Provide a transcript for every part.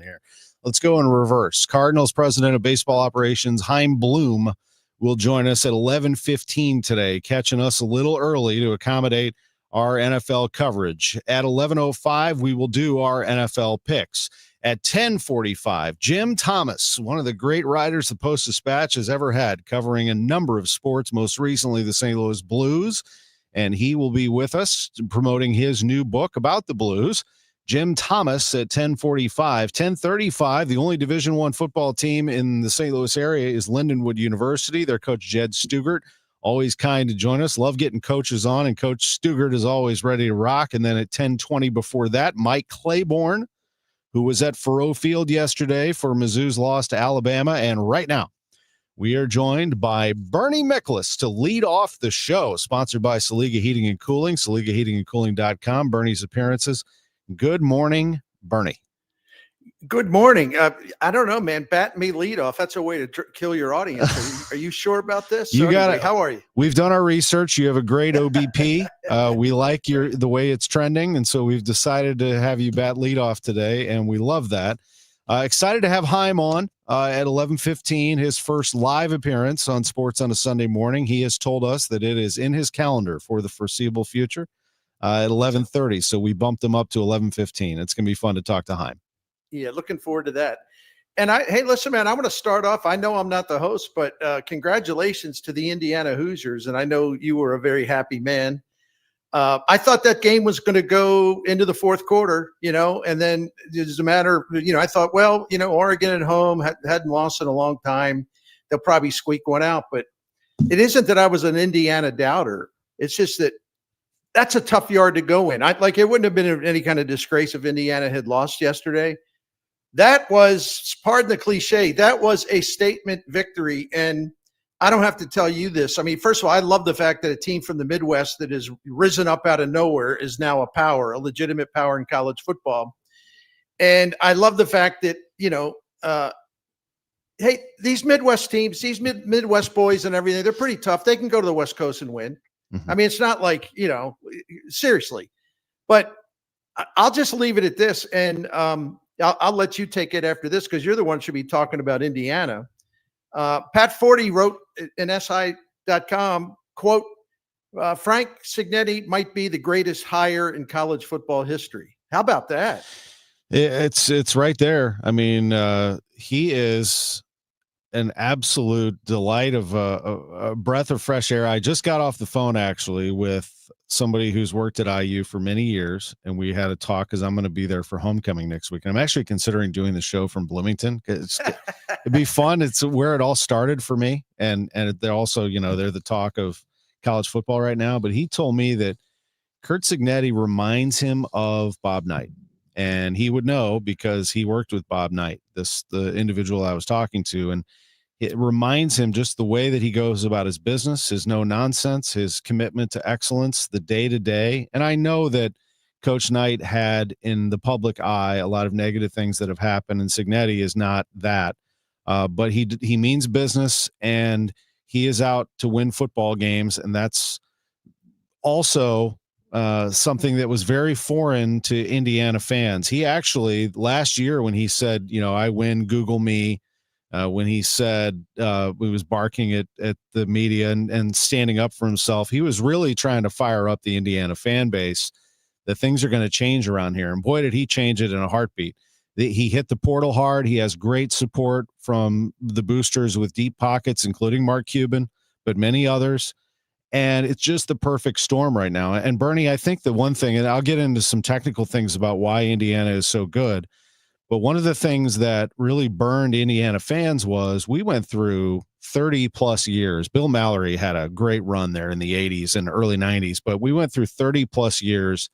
here. Let's go in reverse. Cardinals president of baseball operations, Chaim Bloom, will join us at 11:15 today, catching us a little early to accommodate our NFL coverage. At 11:05, we will do our NFL picks. At 10:45, Jim Thomas, one of the great writers the Post-Dispatch has ever had, covering a number of sports, most recently the St. Louis Blues, and he will be with us promoting his new book about the Blues. Jim Thomas at 10:45. 10:35, the only Division I football team in the St. Louis area is Lindenwood University. Their coach, Jed Stugart, always kind to join us. Love getting coaches on, and Coach Stugart is always ready to rock. And then at 10:20 before that, Mike Claiborne, who was at Faurot Field yesterday for Mizzou's loss to Alabama. And right now, we are joined by Bernie Miklasz to lead off the show, sponsored by Saliga Heating and Cooling, SaligaHeatingandCooling.com. Bernie's appearances. Good morning, Bernie. Good morning. I don't know, man. Bat me lead off. That's a way to kill your audience. Are you sure about this? You got it. How are you? We've done our research. You have a great OBP. We like the way it's trending, and so we've decided to have you bat lead off today, and we love that. Excited to have Chaim on at 11:15, his first live appearance on Sports on a Sunday morning. He has told us that it is in his calendar for the foreseeable future at 11:30, so we bumped him up to 11:15. It's going to be fun to talk to Chaim. Yeah, looking forward to that. And hey, listen, man, I want to start off. I know I'm not the host, but congratulations to the Indiana Hoosiers. And I know you were a very happy man. I thought that game was going to go into the fourth quarter, and then it's a matter of, I thought, well, Oregon at home hadn't lost in a long time. They'll probably squeak one out. But it isn't that I was an Indiana doubter. It's just that that's a tough yard to go in. It wouldn't have been any kind of disgrace if Indiana had lost yesterday. That was, pardon the cliche, that was a statement victory. And I don't have to tell you this. I mean, first of all, I love the fact that a team from the Midwest that has risen up out of nowhere is now a legitimate power in college football. And I love the fact that, hey, these Midwest teams, these Midwest boys and everything, they're pretty tough. They can go to the West Coast and win. Mm-hmm. I mean, it's not like, seriously. But I'll just leave it at this. And I'll let you take it after this because you're the one who should be talking about Indiana. Pat Forty wrote in SI.com, quote, Frank Cignetti might be the greatest hire in college football history. How about that? It's right there. I mean, he is an absolute delight of a breath of fresh air. I just got off the phone actually with somebody who's worked at IU for many years, and we had a talk because I'm going to be there for homecoming next week. And I'm actually considering doing the show from Bloomington. It'd be fun. It's where it all started for me. And they're also, they're the talk of college football right now. But he told me that Curt Cignetti reminds him of Bob Knight. And he would know because he worked with Bob Knight, the individual I was talking to. And it reminds him just the way that he goes about his business, his no nonsense, his commitment to excellence, the day to day. And I know that Coach Knight had in the public eye a lot of negative things that have happened, and Cignetti is not that. But he means business, and he is out to win football games, and that's also something that was very foreign to Indiana fans. He actually last year when he said, I win, Google me. When he said he was barking at the media and standing up for himself, he was really trying to fire up the Indiana fan base that things are going to change around here. And boy, did he change it in a heartbeat. He hit the portal hard. He has great support from the boosters with deep pockets, including Mark Cuban, but many others. And it's just the perfect storm right now. And Bernie, I think the one thing, and I'll get into some technical things about why Indiana is so good, but one of the things that really burned Indiana fans was we went through 30 plus years. Bill Mallory had a great run there in the 80s and early 90s, but we went through 30 plus years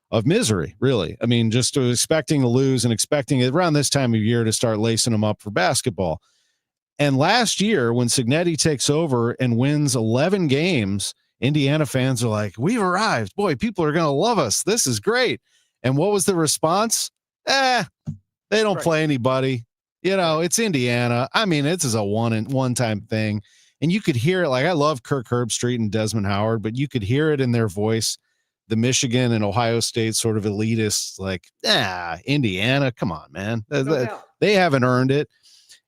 of misery, really. I mean, just expecting to lose and expecting it around this time of year to start lacing them up for basketball. And last year, when Cignetti takes over and wins 11 games, Indiana fans are like, we've arrived. Boy, people are going to love us. This is great. And what was the response? They don't play anybody. It's Indiana. I mean, this is a one-time thing. And you could hear it. Like, I love Kirk Herbstreit and Desmond Howard, but you could hear it in their voice the Michigan and Ohio State sort of elitists, like, Indiana, come on, man. They haven't earned it.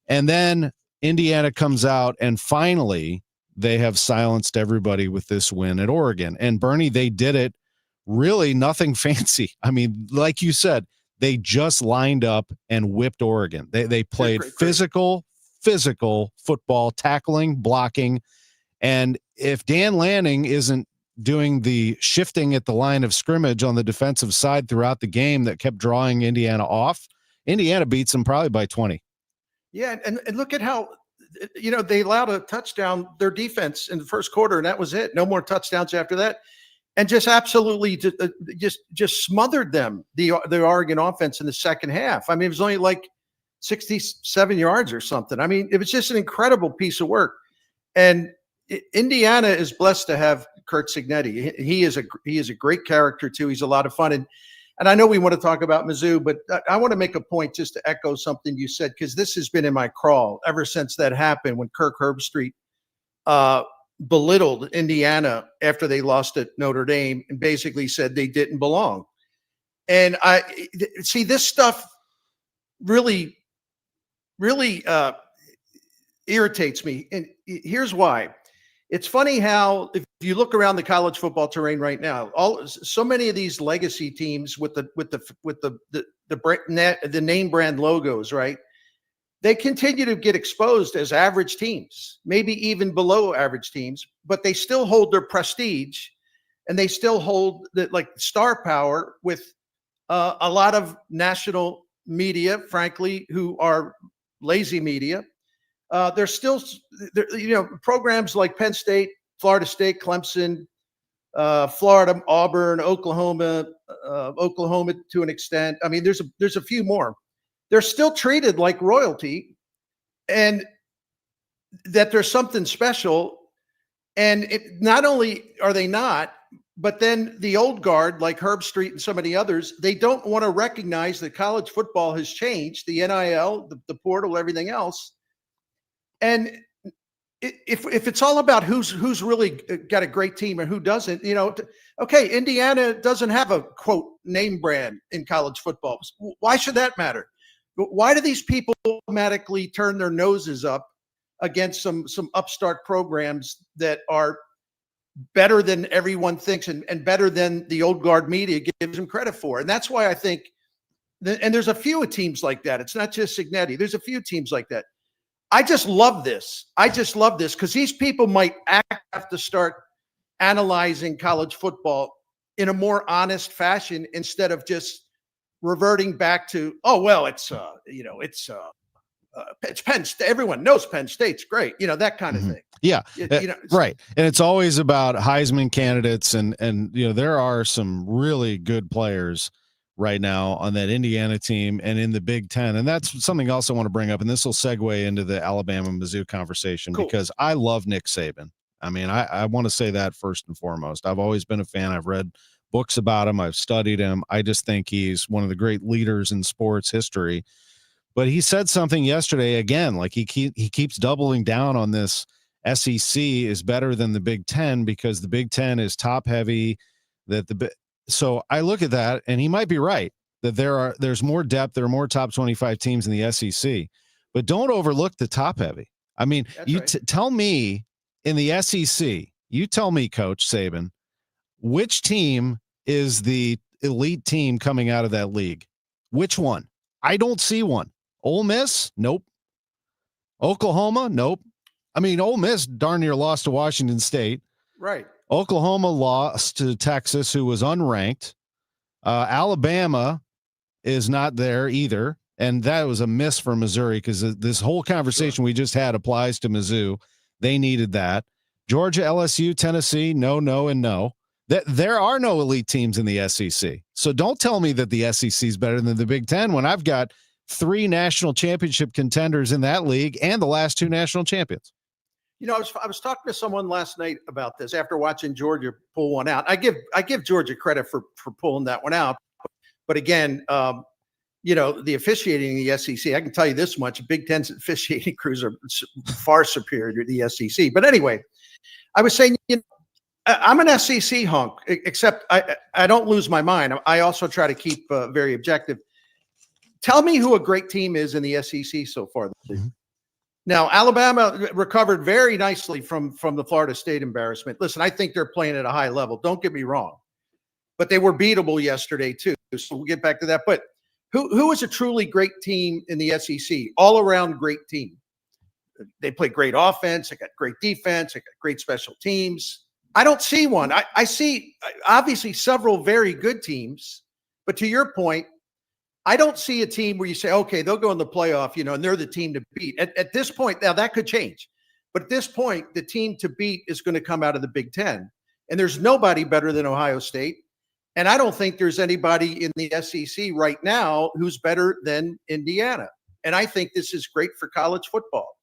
And then Indiana comes out and finally they have silenced everybody with this win at Oregon. And Bernie, they did it really nothing fancy. I mean, like you said, they just lined up and whipped Oregon. They played physical football, tackling, blocking. And if Dan Lanning isn't doing the shifting at the line of scrimmage on the defensive side throughout the game that kept drawing Indiana off, Indiana beats them probably by 20. Yeah, and look at how, they allowed a touchdown, their defense in the first quarter, and that was it. No more touchdowns after that. And just absolutely just smothered them, the Oregon offense in the second half. I mean, it was only like 67 yards or something. I mean, it was just an incredible piece of work. And Indiana is blessed to have Curt Cignetti. He is a great character too. He's a lot of fun. And I know we want to talk about Mizzou, but I want to make a point just to echo something you said, because this has been in my crawl ever since that happened when Kirk Herbstreit belittled Indiana after they lost at Notre Dame and basically said they didn't belong. And I see this stuff really irritates me. And here's why. It's funny how if you look around the college football terrain right now, so many of these legacy teams with the name brand logos, right? They continue to get exposed as average teams, maybe even below average teams, but they still hold their prestige and they still hold the star power with a lot of national media, frankly, who are lazy media. There's still, programs like Penn State, Florida State, Clemson, Florida, Auburn, Oklahoma to an extent. I mean, there's a few more. They're still treated like royalty, and that there's something special. And not only are they not, but then the old guard like Herbstreit and some of the others, they don't want to recognize that college football has changed, the NIL, the portal, everything else. And if it's all about who's really got a great team and who doesn't, okay, Indiana doesn't have a quote name brand in college football. Why should that matter? Why do these people automatically turn their noses up against some upstart programs that are better than everyone thinks and better than the old guard media gives them credit for? And that's why I think, and there's a few teams like that. It's not just Cignetti. There's a few teams like that. I just love this because these people might have to start analyzing college football in a more honest fashion instead of just reverting back to, it's Penn State. Everyone knows Penn State's great, that kind of thing. Yeah, right. And it's always about Heisman candidates, and there are some really good players right now on that Indiana team and in the Big Ten. And that's something else I want to bring up. And this will segue into the Alabama-Mizzou conversation because I love Nick Saban. I mean, I want to say that first and foremost. I've always been a fan. I've read books about him. I've studied him. I just think he's one of the great leaders in sports history. But he said something yesterday, again, like he keeps doubling down on this. SEC is better than the Big Ten because the Big Ten is top heavy. So I look at that, and he might be right that there's more depth. There are more top 25 teams in the SEC, but don't overlook the top heavy. I mean, tell me in the SEC, you tell me, Coach Saban, which team is the elite team coming out of that league? Which one? I don't see one. Ole Miss? Nope. Oklahoma? Nope. I mean, Ole Miss darn near lost to Washington State. Right. Oklahoma lost to Texas, who was unranked. Alabama is not there either. And that was a miss for Missouri because this whole conversation we just had applies to Mizzou. They needed that. Georgia, LSU, Tennessee, no, and no. There are no elite teams in the SEC. So don't tell me that the SEC is better than the Big Ten when I've got 3 national championship contenders in that league and the last 2 national champions. I was talking to someone last night about this after watching Georgia pull one out. I give Georgia credit for pulling that one out. But again, the officiating in the SEC, I can tell you this much, Big Ten's officiating crews are far superior to the SEC. But anyway, I was saying, I'm an SEC hunk, except I don't lose my mind. I also try to keep very objective. Tell me who a great team is in the SEC so far. Mm-hmm. Now, Alabama recovered very nicely from the Florida State embarrassment. Listen, I think they're playing at a high level. Don't get me wrong. But they were beatable yesterday, too. So we'll get back to that. But who is a truly great team in the SEC? All-around great team. They play great offense. They got great defense. They got great special teams. I don't see one. I see, obviously, several very good teams. But to your point, I don't see a team where you say, okay, they'll go in the playoff, and they're the team to beat. At this point, now that could change. But at this point, the team to beat is going to come out of the Big Ten. And there's nobody better than Ohio State. And I don't think there's anybody in the SEC right now who's better than Indiana. And I think this is great for college football.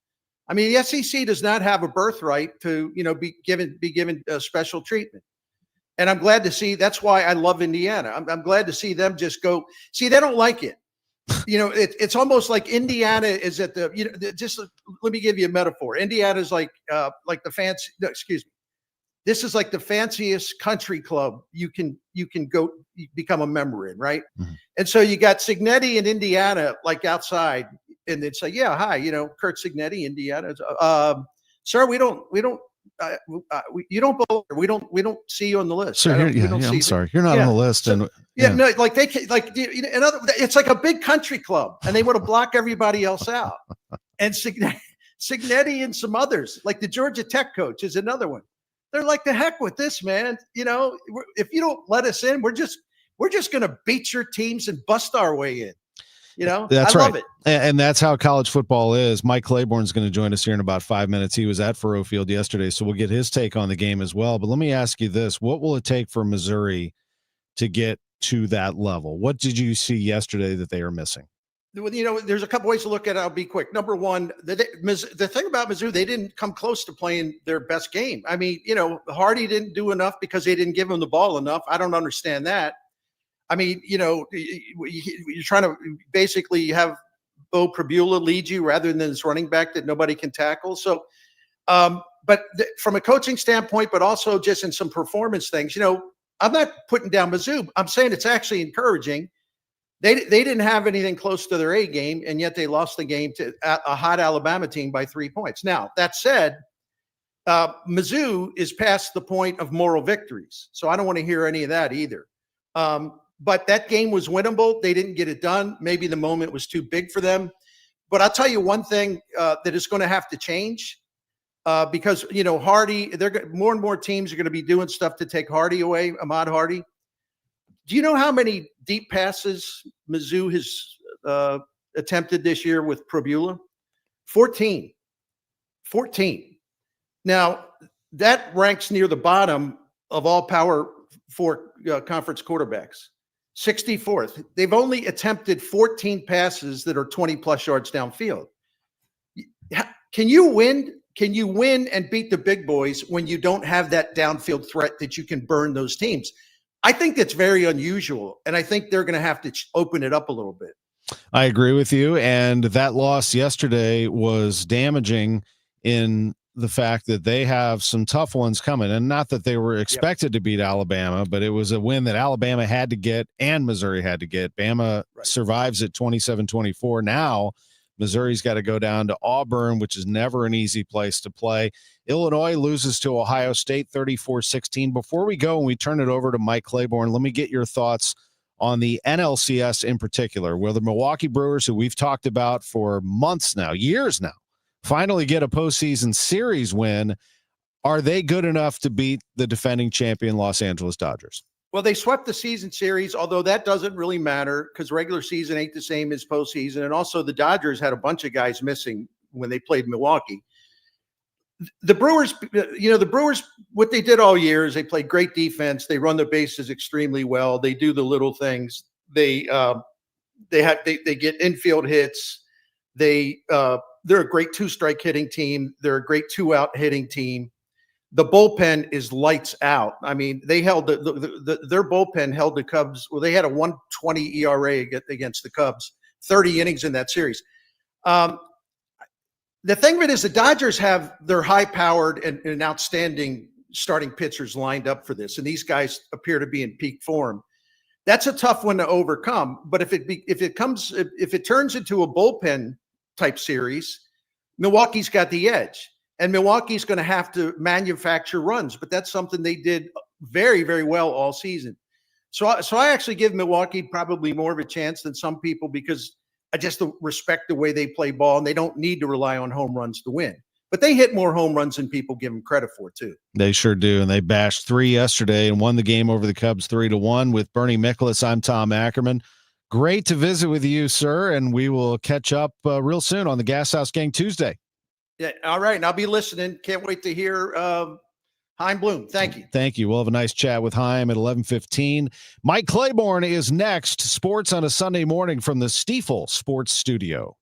I mean, the SEC does not have a birthright to, be given special treatment. And I'm glad to see. That's why I love Indiana. I'm glad to see them just go. See, they don't like it. It's almost like Indiana is at the. Just let me give you a metaphor. Indiana is like the fancy. No, excuse me. This is like the fanciest country club you can go become a member in, right? Mm-hmm. And so you got Cignetti in Indiana, like outside, and they'd say, "Yeah, hi, Kurt Cignetti, Indiana, sir. We don't." You don't belong. We don't see you on the list. Sir, I'm sorry, you're not on the list. So, no, like they it's like a big country club, and they want to block everybody else out. And Cignetti and some others, like the Georgia Tech coach, is another one. They're like, the heck with this, man. If you don't let us in, we're just going to beat your teams and bust our way in. That's right. Love it. And that's how college football is. Mike Claiborne's going to join us here in about 5 minutes. He was at Faurot Field yesterday, so we'll get his take on the game as well. But let me ask you this. What will it take for Missouri to get to that level? What did you see yesterday that they are missing? There's a couple ways to look at it. I'll be quick. Number one, the thing about Mizzou, they didn't come close to playing their best game. I mean, Hardy didn't do enough because they didn't give him the ball enough. I don't understand that. I mean, you're trying to basically have Bo Prabula lead you rather than this running back that nobody can tackle. So, but from a coaching standpoint, but also just in some performance things, I'm not putting down Mizzou. I'm saying it's actually encouraging. They didn't have anything close to their A game, and yet they lost the game to a hot Alabama team by 3 points. Now, that said, Mizzou is past the point of moral victories, so I don't want to hear any of that either. But that game was winnable. They didn't get it done. Maybe the moment was too big for them. But I'll tell you one thing that is going to have to change because, Hardy, more and more teams are going to be doing stuff to take Hardy away, Ahmad Hardy. Do you know how many deep passes Mizzou has attempted this year with Prabula? 14. Now, that ranks near the bottom of all Power 4 conference quarterbacks. 64th. They've only attempted 14 passes that are 20-plus yards downfield. Can you win and beat the big boys when you don't have that downfield threat that you can burn those teams? I think that's very unusual, and I think they're going to have to open it up a little bit. I agree with you, and that loss yesterday was damaging in the fact that they have some tough ones coming, and not that they were expected to beat Alabama, but it was a win that Alabama had to get and Missouri had to get. Bama survives at 27-24. Now Missouri's got to go down to Auburn, which is never an easy place to play. Illinois loses to Ohio State 34-16. Before we go and we turn it over to Mike Claiborne, let me get your thoughts on the NLCS in particular, where the Milwaukee Brewers, who we've talked about for months now, years now, finally get a postseason series win. Are they good enough to beat the defending champion Los Angeles Dodgers? Well, they swept the season series, although that doesn't really matter because regular season ain't the same as postseason. And also the Dodgers had a bunch of guys missing when they played Milwaukee. The Brewers, what they did all year is they played great defense. They run the bases extremely well. They do the little things. They get infield hits. They're a great two-strike hitting team. They're a great two-out hitting team. The bullpen is lights out. I mean, they held their bullpen held the Cubs. Well, they had a 1.20 ERA against the Cubs, 30 innings in that series. The thing of it is the Dodgers have their high-powered and outstanding starting pitchers lined up for this, and these guys appear to be in peak form. That's a tough one to overcome. But if it turns into a bullpen type series, Milwaukee's got the edge, and Milwaukee's going to have to manufacture runs. But that's something they did very, very well all season. So I actually give Milwaukee probably more of a chance than some people, because I just respect the way they play ball, and they don't need to rely on home runs to win. But they hit more home runs than people give them credit for, too. They sure do, and they bashed 3 yesterday and won the game over the Cubs 3-1 with Bernie Miklasz. I'm Tom Ackerman. Great to visit with you, sir, and we will catch up real soon on the Gas House Gang Tuesday. Yeah, all right, and I'll be listening. Can't wait to hear Chaim Bloom. Thank you. Thank you. We'll have a nice chat with Chaim at 11:15. Mike Claiborne is next. Sports on a Sunday morning from the Stiefel Sports Studio.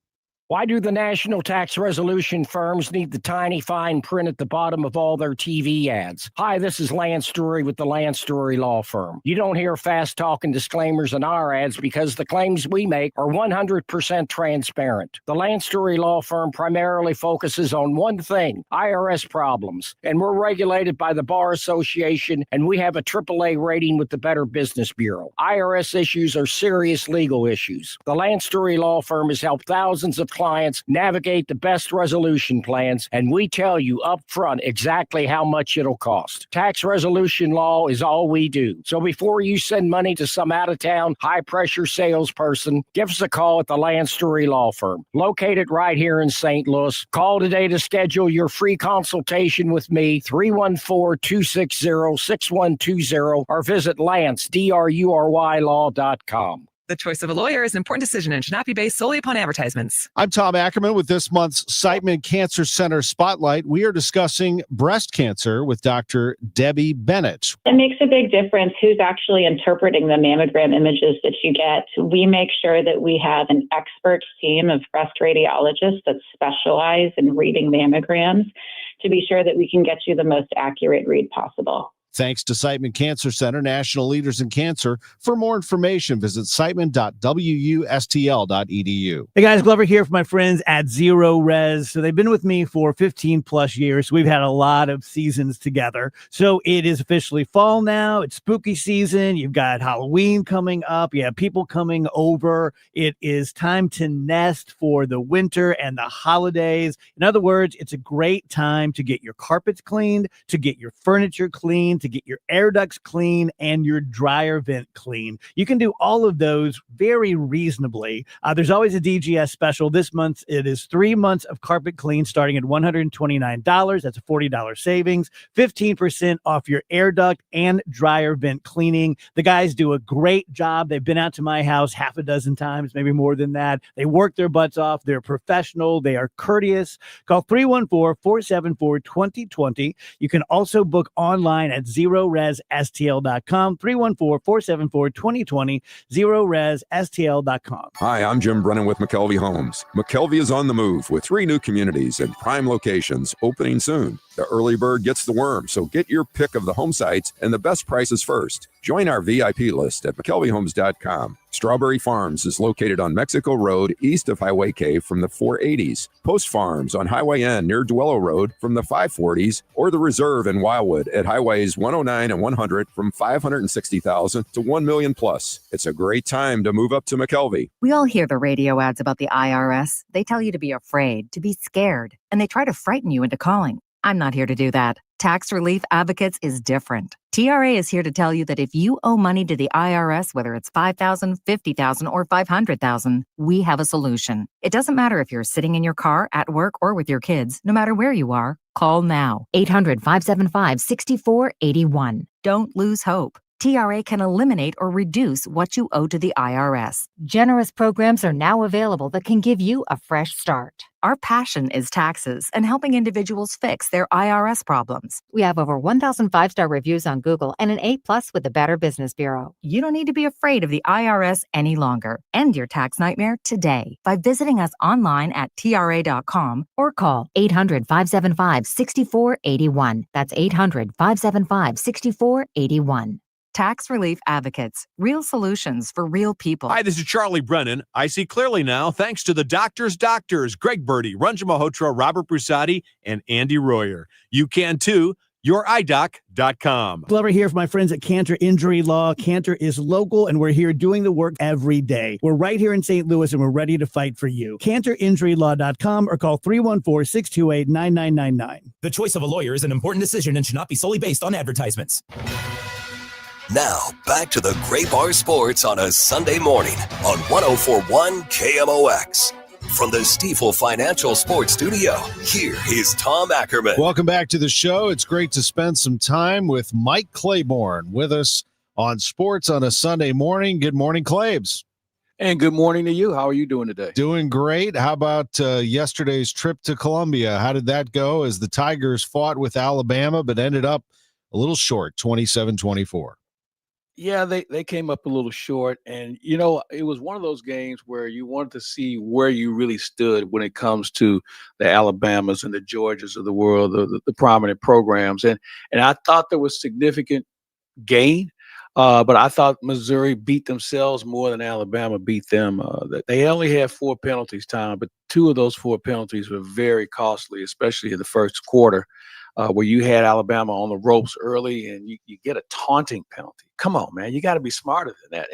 Why do the national tax resolution firms need the tiny fine print at the bottom of all their TV ads? Hi, this is Lance Drury with the Lance Drury Law Firm. You don't hear fast-talking disclaimers in our ads because the claims we make are 100% transparent. The Lance Drury Law Firm primarily focuses on one thing, IRS problems, and we're regulated by the Bar Association, and we have a AAA rating with the Better Business Bureau. IRS issues are serious legal issues. The Lance Drury Law Firm has helped thousands of clients navigate the best resolution plans, and we tell you up front exactly how much it'll cost. Tax resolution law is all we do. So before you send money to some out-of-town, high-pressure salesperson, give us a call at the Lance Drury Law Firm, located right here in St. Louis. Call today to schedule your free consultation with me, 314-260-6120, or visit lance.drurylaw.com. The choice of a lawyer is an important decision and should not be based solely upon advertisements. I'm Tom Ackerman with this month's Siteman Cancer Center Spotlight. We are discussing breast cancer with Dr. Debbie Bennett. It makes a big difference who's actually interpreting the mammogram images that you get. We make sure that we have an expert team of breast radiologists that specialize in reading mammograms to be sure that we can get you the most accurate read possible. Thanks to Siteman Cancer Center, national leaders in cancer. For more information, visit siteman.wustl.edu. Hey guys, Glover here for my friends at Zero Res. So they've been with me for 15 plus years. We've had a lot of seasons together. So it is officially fall now. It's spooky season. You've got Halloween coming up. You have people coming over. It is time to nest for the winter and the holidays. In other words, it's a great time to get your carpets cleaned, to get your furniture cleaned, to get your air ducts clean and your dryer vent clean. You can do all of those very reasonably. There's always a DGS special. This month, it is 3 months of carpet clean starting at $129. That's a $40 savings, 15% off your air duct and dryer vent cleaning. The guys do a great job. They've been out to my house half a dozen times, maybe more than that. They work their butts off. They're professional. They are courteous. Call 314-474-2020. You can also book online at ZeroResSTL.com, 314-474-2020, ZeroResSTL.com. Hi, I'm Jim Brennan with McKelvey Homes. McKelvey is on the move with 3 new communities and prime locations opening soon. The early bird gets the worm, so get your pick of the home sites and the best prices first. Join our VIP list at McKelveyHomes.com. Strawberry Farms is located on Mexico Road east of Highway K from the 480s. Post Farms on Highway N near Duello Road from the 540s, or the Reserve in Wildwood at Highways 109 and 100 from $560,000 to $1 million plus. It's a great time to move up to McKelvey. We all hear the radio ads about the IRS. They tell you to be afraid, to be scared, and they try to frighten you into calling. I'm not here to do that. Tax Relief Advocates is different. TRA is here to tell you that if you owe money to the IRS, whether it's $5,000, $50,000, or $500,000, we have a solution. It doesn't matter if you're sitting in your car, at work, or with your kids. No matter where you are, call now. 800-575-6481. Don't lose hope. TRA can eliminate or reduce what you owe to the IRS. Generous programs are now available that can give you a fresh start. Our passion is taxes and helping individuals fix their IRS problems. We have over 1,000 5-star reviews on Google and an A+ with the Better Business Bureau. You don't need to be afraid of the IRS any longer. End your tax nightmare today by visiting us online at TRA.com or call 800-575-6481. That's 800-575-6481. Tax Relief Advocates. Real solutions for real people. Hi, this is Charlie Brennan. I see clearly now thanks to the doctors, Greg Birdie, Ranjan Malhotra, Robert Brusati, and Andy Royer. You can too. youridoc.com. Love to hear from my friends at Cantor Injury Law. Cantor is local, and we're here doing the work every day. We're right here in St. Louis, and we're ready to fight for you. CantorInjuryLaw.com or call 314-628-9999. The choice of a lawyer is an important decision and should not be solely based on advertisements. Now, back to the Gray Bar Sports on a Sunday morning on 104.1 KMOX. From the Stifel Financial Sports Studio, here is Tom Ackerman. Welcome back to the show. It's great to spend some time with Mike Claiborne with us on Sports on a Sunday morning. Good morning, Claibs. And good morning to you. How are you doing today? Doing great. How about yesterday's trip to Columbia? How did that go as the Tigers fought with Alabama but ended up a little short, 27-24? Yeah, they came up a little short. And, you know, it was one of those games where you wanted to see where you really stood when it comes to the Alabamas and the Georgias of the world, the prominent programs. And I thought there was significant gain, but I thought Missouri beat themselves more than Alabama beat them. They only had 4 penalties, Tom, but 2 of those 4 penalties were very costly, especially in the first quarter. Where you had Alabama on the ropes early and you get a taunting penalty. Come on, man. You got to be smarter than that.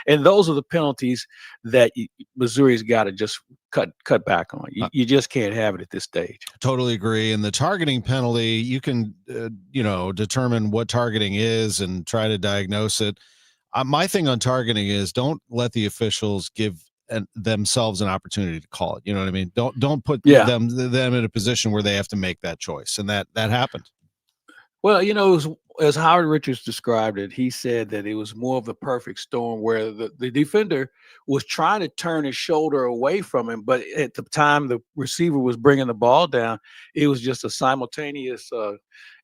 And those are the penalties that Missouri's got to just cut back on. You just can't have it at this stage. Totally agree. And the targeting penalty, you can, determine what targeting is and try to diagnose it. My thing on targeting is don't let the officials give themselves an opportunity to call it. You know what I mean? Don't put them in a position where they have to make that choice. And that happened. Well, you know, as Howard Richards described it, he said that it was more of the perfect storm where the defender was trying to turn his shoulder away from him. But at the time the receiver was bringing the ball down, it was just a simultaneous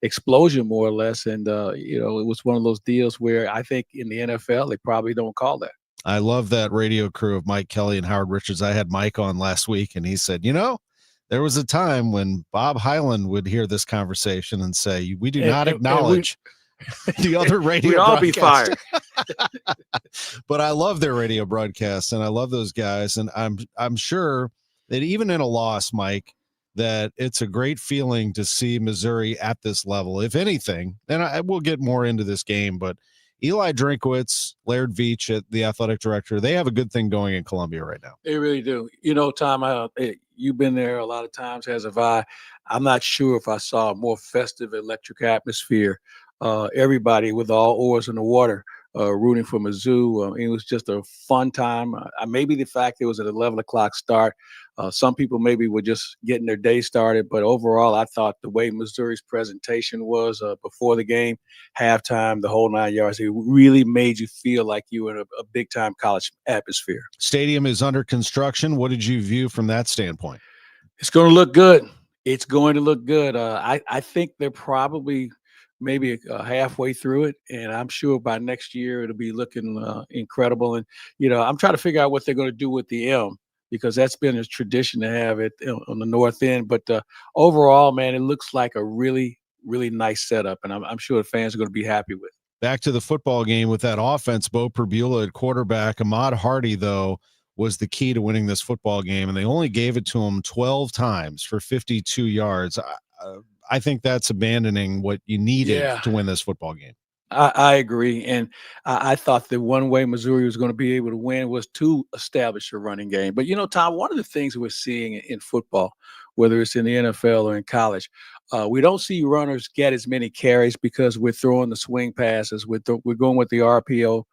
explosion, more or less. And, it was one of those deals where I think in the NFL, they probably don't call that. I love that radio crew of Mike Kelly and Howard Richards. I had Mike on last week, and he said, there was a time when Bob Hyland would hear this conversation and say, we do not acknowledge the other radio we'd all be fired. But I love their radio broadcasts, and I love those guys. And I'm sure that even in a loss, Mike, that it's a great feeling to see Missouri at this level. If anything, and I will get more into this game, but Eli Drinkwitz, Laird Veach, the athletic director, they have a good thing going in Columbia right now. They really do. Tom, you've been there a lot of times, as have I. I'm not sure if I saw a more festive, electric atmosphere. Everybody with all oars in the water rooting for Mizzou. It was just a fun time. Maybe the fact it was at 11 o'clock start. Some people maybe were just getting their day started, but overall, I thought the way Missouri's presentation was before the game, halftime, the whole 9 yards, it really made you feel like you were in a big-time college atmosphere. Stadium is under construction. What did you view from that standpoint? It's going to look good. It's going to look good. I think they're probably maybe halfway through it, and I'm sure by next year it'll be looking incredible. And, I'm trying to figure out what they're going to do with the M, because that's been a tradition to have it on the north end. But overall, man, it looks like a really, really nice setup, and I'm sure the fans are going to be happy with it. Back to the football game with that offense, Bo Perbula at quarterback. Ahmad Hardy, though, was the key to winning this football game, and they only gave it to him 12 times for 52 yards. I think that's abandoning what you needed to win this football game. I agree. And I thought that one way Missouri was going to be able to win was to establish a running game. But, Tom, one of the things we're seeing in football, whether it's in the NFL or in college, we don't see runners get as many carries because we're throwing the swing passes. We're going with the RPO,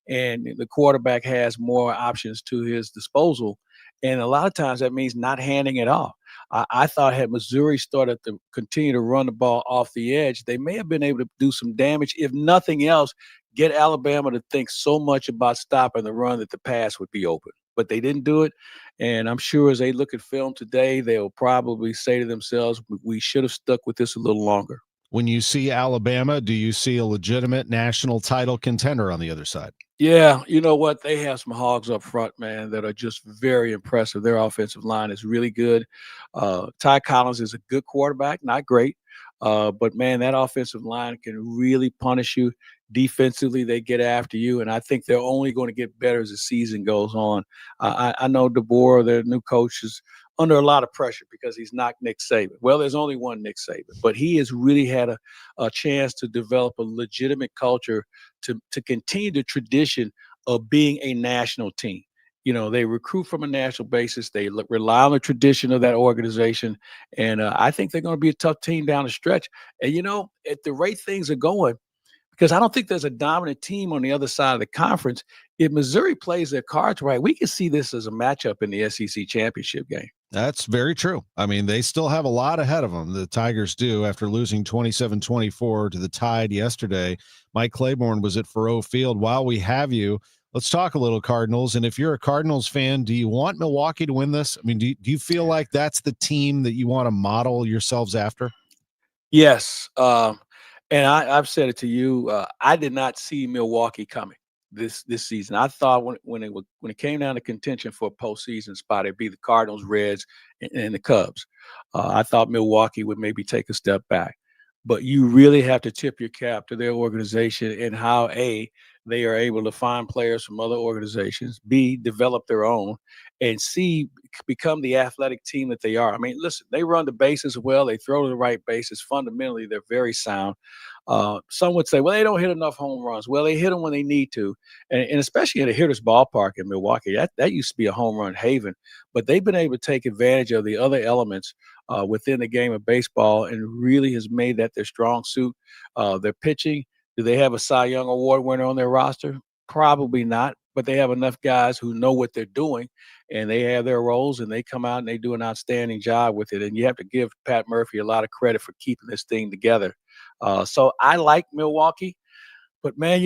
and the quarterback has more options to his disposal. And a lot of times that means not handing it off. I thought had Missouri started to continue to run the ball off the edge, they may have been able to do some damage. If nothing else, get Alabama to think so much about stopping the run that the pass would be open. But they didn't do it. And I'm sure as they look at film today, they'll probably say to themselves, we should have stuck with this a little longer. When you see Alabama, do you see a legitimate national title contender on the other side? Yeah, you know what? They have some hogs up front, man, that are just very impressive. Their offensive line is really good. Ty Collins is a good quarterback, not great. But, man, that offensive line can really punish you. Defensively, they get after you, and I think they're only going to get better as the season goes on. I know DeBoer, their new coach, is under a lot of pressure because he's not Nick Saban. Well, there's only one Nick Saban, but he has really had a chance to develop a legitimate culture to continue the tradition of being a national team. They recruit from a national basis. They rely on the tradition of that organization. And I think they're going to be a tough team down the stretch. And, at the rate things are going, because I don't think there's a dominant team on the other side of the conference, if Missouri plays their cards right, we can see this as a matchup in the SEC championship game. That's very true. I mean, they still have a lot ahead of them. The Tigers do, after losing 27-24 to the Tide yesterday. Mike Claiborne was at Faurot Field. While we have you, let's talk a little Cardinals. And if you're a Cardinals fan, do you want Milwaukee to win this? I mean, do you feel like that's the team that you want to model yourselves after? Yes. And I've said it to you. I did not see Milwaukee coming this season. I thought when it came down to contention for a postseason spot, it'd be the Cardinals, Reds, and the Cubs. I thought Milwaukee would maybe take a step back. But you really have to tip your cap to their organization and how, A, they are able to find players from other organizations, B, develop their own, and C, become the athletic team that they are. I mean, listen, they run the bases well. They throw to the right bases. Fundamentally, they're very sound. Some would say, well, they don't hit enough home runs. Well, they hit them when they need to, and especially at a hitter's ballpark in Milwaukee. That used to be a home run haven, but they've been able to take advantage of the other elements within the game of baseball and really has made that their strong suit. Their pitching, do they have a Cy Young Award winner on their roster? Probably not, but they have enough guys who know what they're doing, and they have their roles, and they come out and they do an outstanding job with it. And you have to give Pat Murphy a lot of credit for keeping this thing together. So I like Milwaukee, but man,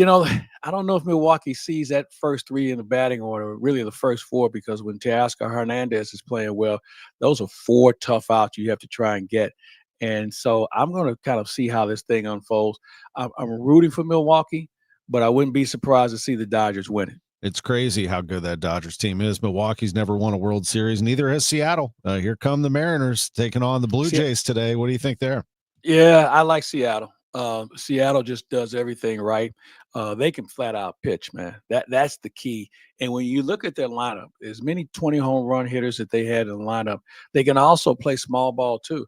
I don't know if Milwaukee sees that first three in the batting order, really the first four, because when Teoscar Hernandez is playing well, those are four tough outs you have to try and get. And so I'm going to kind of see how this thing unfolds. I'm rooting for Milwaukee, but I wouldn't be surprised to see the Dodgers win it. It's crazy how good that Dodgers team is. Milwaukee's never won a World Series, neither has Seattle. Here come the Mariners taking on the Blue Jays today. What do you think there? Yeah, I like Seattle. Seattle just does everything right. They can flat out pitch, man. That's the key. And when you look at their lineup, as many 20 home run hitters that they had in the lineup, they can also play small ball too.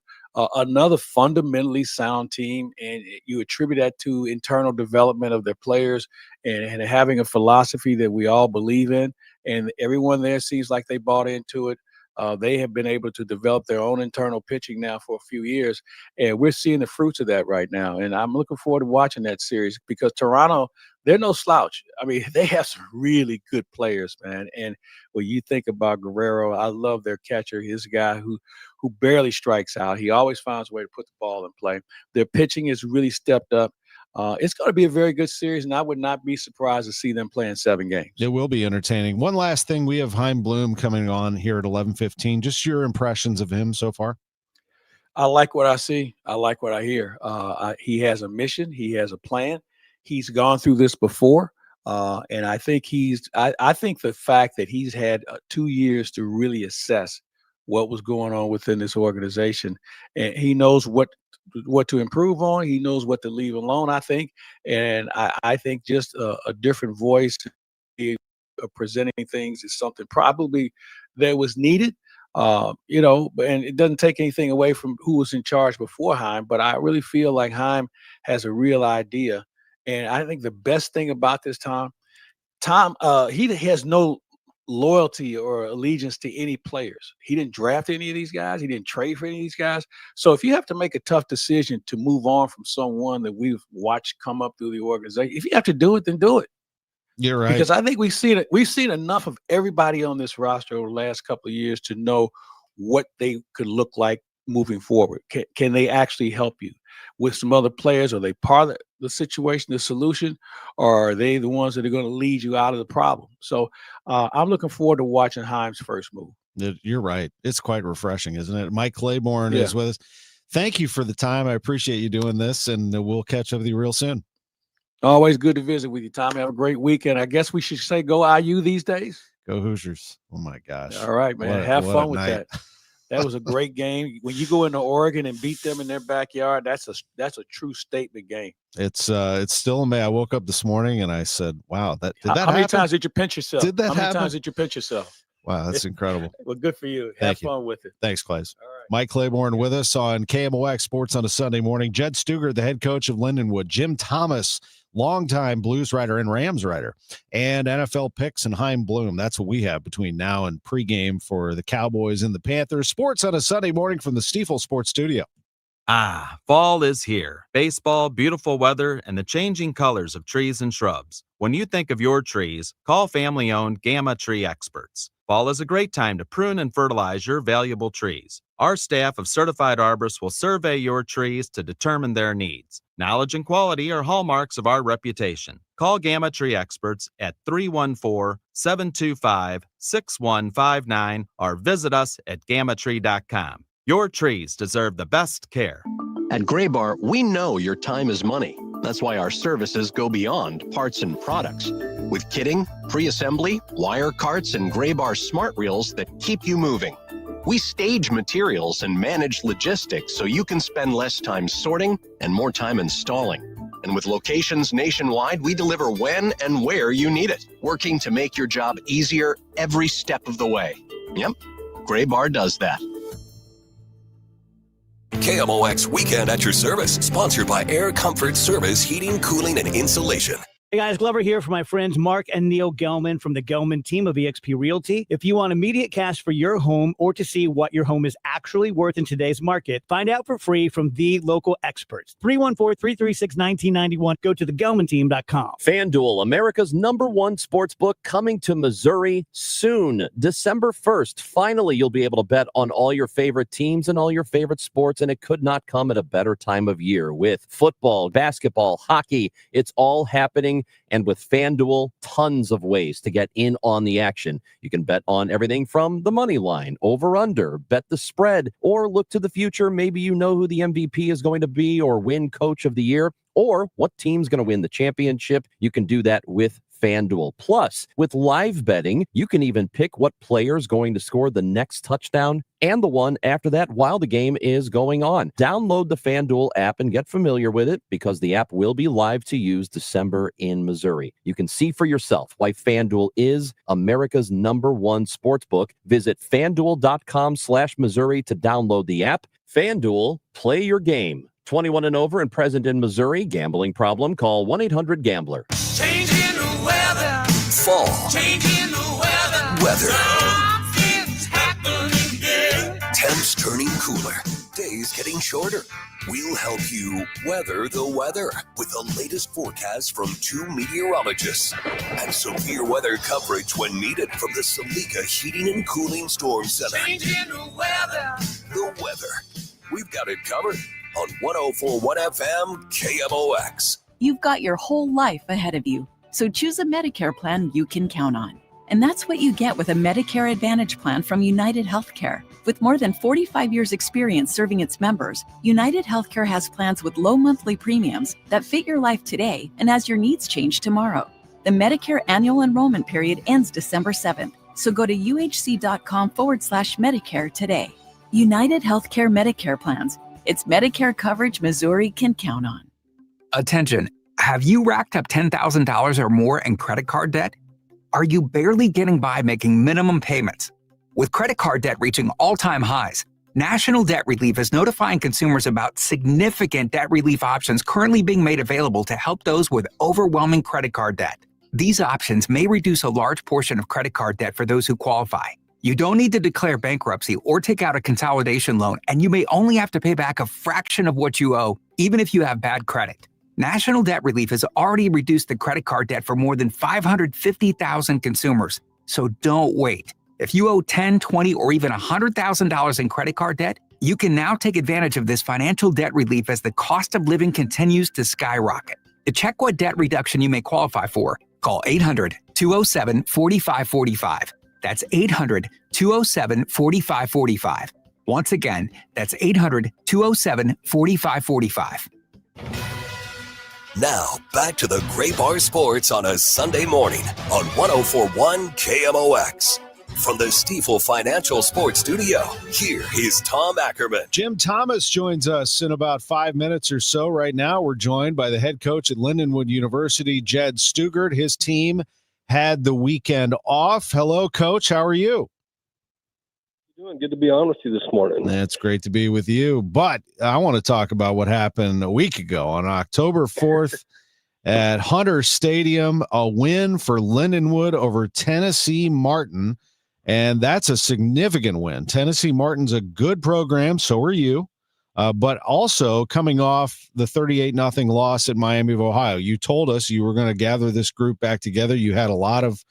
Another fundamentally sound team, and you attribute that to internal development of their players and having a philosophy that we all believe in. And everyone there seems like they bought into it. They have been able to develop their own internal pitching now for a few years, and we're seeing the fruits of that right now. And I'm looking forward to watching that series because Toronto, they're no slouch. I mean, they have some really good players, man. And when you think about Guerrero, I love their catcher. He's a guy who barely strikes out. He always finds a way to put the ball in play. Their pitching has really stepped up. It's going to be a very good series, and I would not be surprised to see them playing 7 games. It will be entertaining. One last thing, we have Chaim Bloom coming on here at 11:15. Just your impressions of him so far. I like what I see. I like what I hear. He has a mission. He has a plan. He's gone through this before, and I think I think the fact that he's had 2 years to really assess what was going on within this organization, and he knows what to improve on. He knows what to leave alone, I think. And I think just a different voice to be presenting things is something probably that was needed. And it doesn't take anything away from who was in charge before Chaim, but I really feel like Chaim has a real idea. And I think the best thing about this, Tom, he has no loyalty or allegiance to any players. He didn't draft any of these guys. He didn't trade for any of these guys. So if you have to make a tough decision to move on from someone that we've watched come up through the organization, if you have to do it, then do it. You're right. Because I think we've seen enough of everybody on this roster over the last couple of years to know what they could look like moving forward. Can they actually help you with some other players? Are they part of the situation, the solution, or are they the ones that are going to lead you out of the problem? So I'm looking forward to watching Chaim's first move. You're right. It's quite refreshing, isn't it? Mike Claiborne is with us. Thank you for the time. I appreciate you doing this, and we'll catch up with you real soon. Always good to visit with you, Tommy. Have a great weekend. I guess we should say go IU these days. Go Hoosiers. Oh, my gosh. All right, man. Have fun with that. That was a great game. When you go into Oregon and beat them in their backyard, that's a true statement game. It's still amazing. I woke up this morning and I said, "Wow, did that How happen? many times did you pinch yourself? Did that happen? How many times did you pinch yourself?" Wow, that's incredible. Well, good for you. Have Thank you. fun with it. Thanks, Clays. All right. Mike Claiborne with us on KMOX Sports on a Sunday morning. Jed Stugart, the head coach of Lindenwood. Jim Thomas, longtime Blues writer and Rams writer. And NFL picks and Chaim Bloom. That's what we have between now and pregame for the Cowboys and the Panthers. Sports on a Sunday morning from the Stiefel Sports Studio. Ah, fall is here. Baseball, beautiful weather, and the changing colors of trees and shrubs. When you think of your trees, call family-owned Gamma Tree Experts. Fall is a great time to prune and fertilize your valuable trees. Our staff of certified arborists will survey your trees to determine their needs. Knowledge and quality are hallmarks of our reputation. Call Gamma Tree Experts at 314-725-6159 or visit us at gammatree.com. Your trees deserve the best care. At Gray Bar, we know your time is money. That's why our services go beyond parts and products. With kitting, pre-assembly, wire carts, and Gray Bar smart reels that keep you moving. We stage materials and manage logistics so you can spend less time sorting and more time installing. And with locations nationwide, we deliver when and where you need it, working to make your job easier every step of the way. Yep, Gray Bar does that. KMOX Weekend at your service, sponsored by Air Comfort Service Heating, Cooling, and Insulation. Hey guys, Glover here for my friends Mark and Neil Gelman from the Gelman team of eXp Realty. If you want immediate cash for your home or to see what your home is actually worth in today's market, find out for free from the local experts. 314-336-1991. Go to thegelmanteam.com. FanDuel, America's #1 sports book, coming to Missouri soon. December 1st. Finally, you'll be able to bet on all your favorite teams and all your favorite sports, and it could not come at a better time of year with football, basketball, hockey. It's all happening. And with FanDuel, tons of ways to get in on the action. You can bet on everything from the money line, over under, bet the spread, or look to the future. Maybe you know who the MVP is going to be or win coach of the year, or what team's going to win the championship. You can do that with FanDuel. Plus, with live betting, you can even pick what player is going to score the next touchdown and the one after that while the game is going on. Download the FanDuel app and get familiar with it because the app will be live to use December in Missouri. You can see for yourself why FanDuel is America's #1 sportsbook. Visit FanDuel.com/Missouri to download the app. FanDuel, play your game. 21 and over and present in Missouri. Gambling problem? Call 1-800-GAMBLER. Changing the weather. Fall. Changing the weather. Weather. Something's happening, yeah. Temps turning cooler. Days getting shorter. We'll help you weather the weather with the latest forecast from 2 meteorologists and severe weather coverage when needed from the Salika Heating and Cooling Storm Center. Changing the weather. The weather. We've got it covered on 104.1 FM KMOX. You've got your whole life ahead of you, so choose a Medicare plan you can count on. And that's what you get with a Medicare Advantage plan from United Healthcare. With more than 45 years experience serving its members, United Healthcare has plans with low monthly premiums that fit your life today and as your needs change tomorrow. The Medicare annual enrollment period ends December 7th, so go to uhc.com/Medicare today. United Healthcare Medicare plans. It's Medicare coverage Missouri can count on. Attention, have you racked up $10,000 or more in credit card debt? Are you barely getting by making minimum payments? With credit card debt reaching all-time highs, National Debt Relief is notifying consumers about significant debt relief options currently being made available to help those with overwhelming credit card debt. These options may reduce a large portion of credit card debt for those who qualify. You don't need to declare bankruptcy or take out a consolidation loan, and you may only have to pay back a fraction of what you owe, even if you have bad credit. National Debt Relief has already reduced the credit card debt for more than 550,000 consumers. So don't wait. If you owe $10,000, $20,000, or even $100,000 in credit card debt, you can now take advantage of this financial debt relief as the cost of living continues to skyrocket. To check what debt reduction you may qualify for, call 800-207-4545. That's 800-207-4545. Once again, that's 800-207-4545. Now, back to the Gray Bar Sports on a Sunday morning on 104.1 KMOX. From the Stiefel Financial Sports Studio, here is Tom Ackerman. Jim Thomas joins us in about 5 minutes or so. Right now, we're joined by the head coach at Lindenwood University, Jed Stugart. His team had the weekend off. Hello, Coach. How are you? Doing good to be on with you this morning. That's great to be with you. But I want to talk about what happened a week ago on October 4th at Hunter Stadium, a win for Lindenwood over Tennessee Martin. And that's a significant win. Tennessee Martin's a good program. So are you. But also coming off the 38-0 loss at Miami of Ohio. You told us you were going to gather this group back together. You had a lot of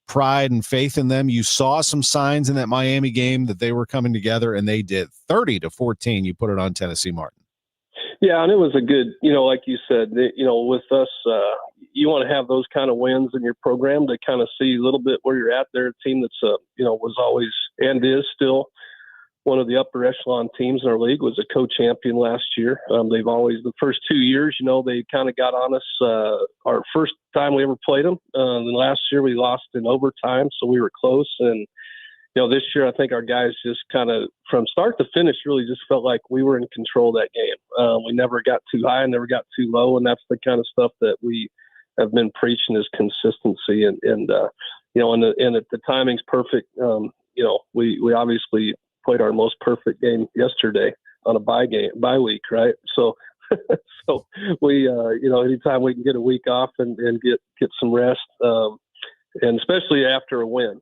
pride and faith in them. You saw some signs in that Miami game that they were coming together, and they did. 30-14, you put it on Tennessee Martin. Yeah, and it was a good, like you said, with us, you want to have those kind of wins in your program to kind of see a little bit where you're at. They're a team that's, was always and is still one of the upper echelon teams in our league, was a co-champion last year. They've always, the first 2 years, they kind of got on us. Our first time we ever played them, and last year we lost in overtime, so we were close. And, this year I think our guys just kind of, from start to finish, really just felt like we were in control of that game. We never got too high, never got too low, and that's the kind of stuff that we have been preaching is consistency. And if the timing's perfect, we obviously played our most perfect game yesterday on a bye week, right? So we, anytime we can get a week off and get some rest, and especially after a win,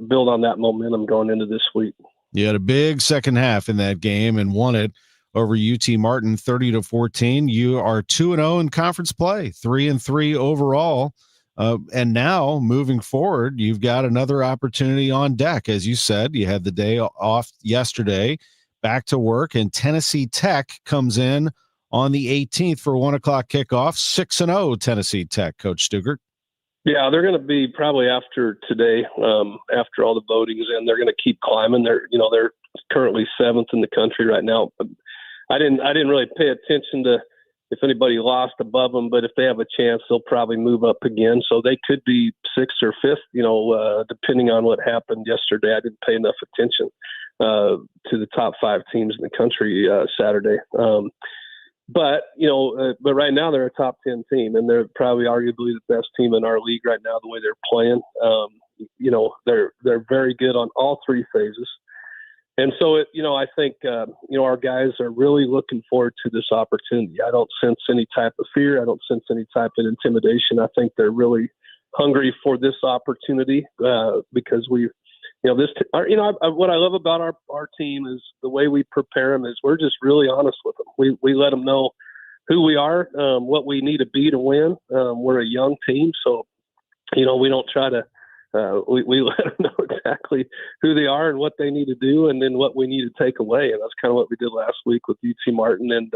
build on that momentum going into this week. You had a big second half in that game and won it over UT Martin 30-14. You are 2-0 in conference play, 3-3 overall. And now moving forward, you've got another opportunity on deck. As you said, you had the day off yesterday, back to work, and Tennessee Tech comes in on the 18th for a 1:00 kickoff. 6-0 Tennessee Tech, Coach Stugart. Yeah, they're going to be probably after today, after all the voting's in, they're going to keep climbing. They're currently 7th in the country right now. I didn't really pay attention to if anybody lost above them, but if they have a chance, they'll probably move up again. So they could be 6th or 5th, depending on what happened yesterday. I didn't pay enough attention to the top 5 teams in the country Saturday. But right now they're a top 10 team, and they're probably arguably the best team in our league right now, the way they're playing. They're very good on all 3 phases. And so, I think, our guys are really looking forward to this opportunity. I don't sense any type of fear. I don't sense any type of intimidation. I think they're really hungry for this opportunity because what I love about our team is the way we prepare them is we're just really honest with them. We let them know who we are, what we need to be to win. We're a young team, so, we don't try to we let them know exactly who they are and what they need to do, and then what we need to take away. And that's kind of what we did last week with UT Martin. And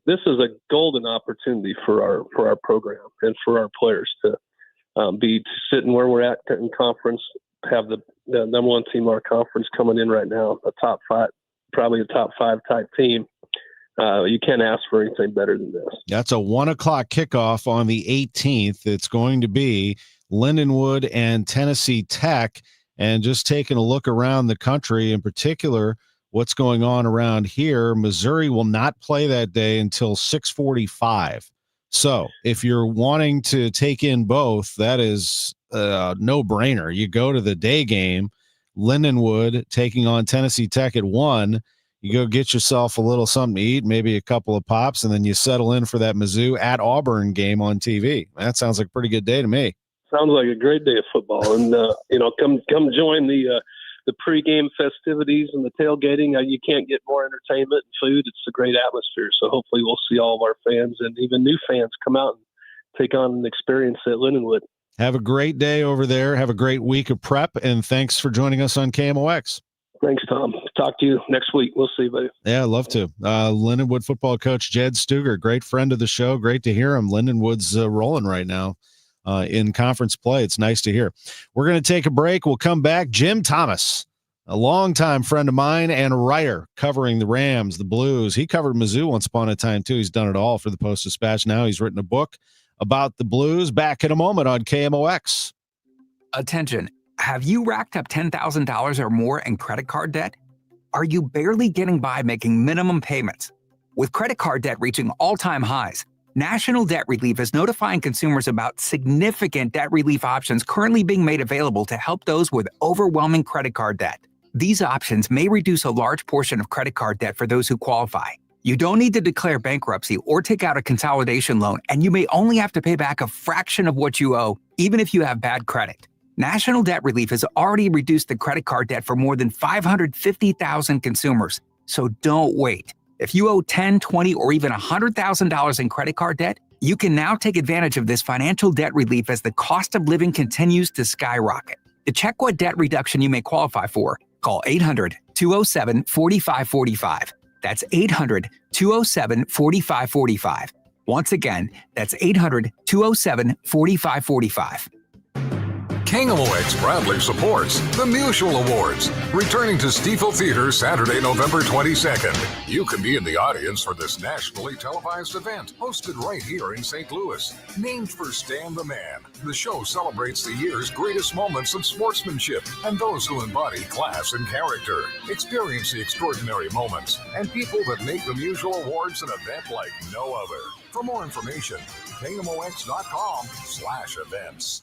this is a golden opportunity for our program and for our players to be sitting where we're at in conference, have the number 1 team in our conference coming in right now, a top 5, probably a top 5 type team. You can't ask for anything better than this. That's a 1:00 kickoff on the 18th. It's going to be Lindenwood and Tennessee Tech. And just taking a look around the country, in particular, what's going on around here, Missouri will not play that day until 6:45. So if you're wanting to take in both, that is a no-brainer. You go to the day game, Lindenwood taking on Tennessee Tech at 1. You go get yourself a little something to eat, maybe a couple of pops, and then you settle in for that Mizzou at Auburn game on TV. That sounds like a pretty good day to me. Sounds like a great day of football. And, come join the pregame festivities and the tailgating. You can't get more entertainment and food. It's a great atmosphere. So hopefully we'll see all of our fans and even new fans come out and take on an experience at Lindenwood. Have a great day over there. Have a great week of prep, and thanks for joining us on KMOX. Thanks, Tom. Talk to you next week. We'll see you, buddy. Yeah, I'd love to. Lindenwood football coach Jed Stugart, great friend of the show. Great to hear him. Lindenwood's rolling right now in conference play. It's nice to hear. We're going to take a break. We'll come back. Jim Thomas, a longtime friend of mine and writer covering the Rams, the Blues. He covered Mizzou once upon a time, too. He's done it all for the Post-Dispatch. Now he's written a book about the Blues. Back in a moment on KMOX. Attention. Have you racked up $10,000 or more in credit card debt? Are you barely getting by making minimum payments? With credit card debt reaching all-time highs, National Debt Relief is notifying consumers about significant debt relief options currently being made available to help those with overwhelming credit card debt. These options may reduce a large portion of credit card debt for those who qualify. You don't need to declare bankruptcy or take out a consolidation loan, and you may only have to pay back a fraction of what you owe, even if you have bad credit. National Debt Relief has already reduced the credit card debt for more than 550,000 consumers. So don't wait. If you owe $10, $20, or even $100,000 in credit card debt, you can now take advantage of this financial debt relief as the cost of living continues to skyrocket. To check what debt reduction you may qualify for, call 800-207-4545. That's 800-207-4545. Once again, that's 800-207-4545. KMOX proudly supports the Mutual Awards, returning to Stiefel Theater Saturday, November 22nd. You can be in the audience for this nationally televised event, hosted right here in St. Louis. Named for Stan the Man, the show celebrates the year's greatest moments of sportsmanship and those who embody class and character. Experience the extraordinary moments and people that make the Mutual Awards an event like no other. For more information, KMOX.com/events.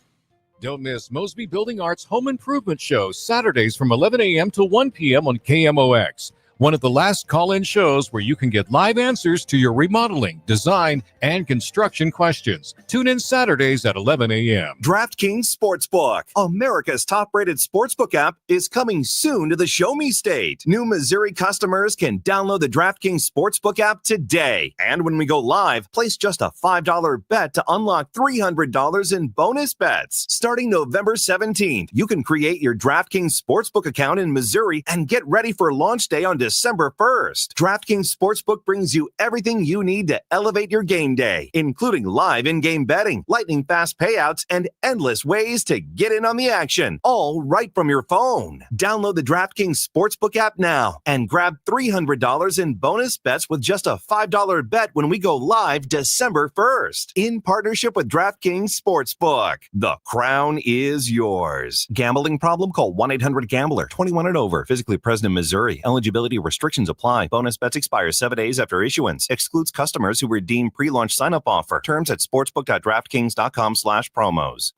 Don't miss Mosby Building Arts Home Improvement Show, Saturdays from 11 a.m. to 1 p.m. on KMOX. One of the last call-in shows where you can get live answers to your remodeling, design, and construction questions. Tune in Saturdays at 11 a.m. DraftKings Sportsbook, America's top-rated sportsbook app, is coming soon to the Show Me State. New Missouri customers can download the DraftKings Sportsbook app today. And when we go live, place just a $5 bet to unlock $300 in bonus bets. Starting November 17th, you can create your DraftKings Sportsbook account in Missouri and get ready for launch day on December 1st. DraftKings Sportsbook brings you everything you need to elevate your game day, including live in-game betting, lightning-fast payouts, and endless ways to get in on the action, all right from your phone. Download the DraftKings Sportsbook app now and grab $300 in bonus bets with just a $5 bet when we go live December 1st. In partnership with DraftKings Sportsbook, the crown is yours. Gambling problem? Call 1-800-GAMBLER. 21 and over. Physically present in Missouri. Eligibility restrictions apply. Bonus bets expire 7 days after issuance. Excludes customers who redeem pre-launch sign-up offer. Terms at sportsbook.draftkings.com/promos.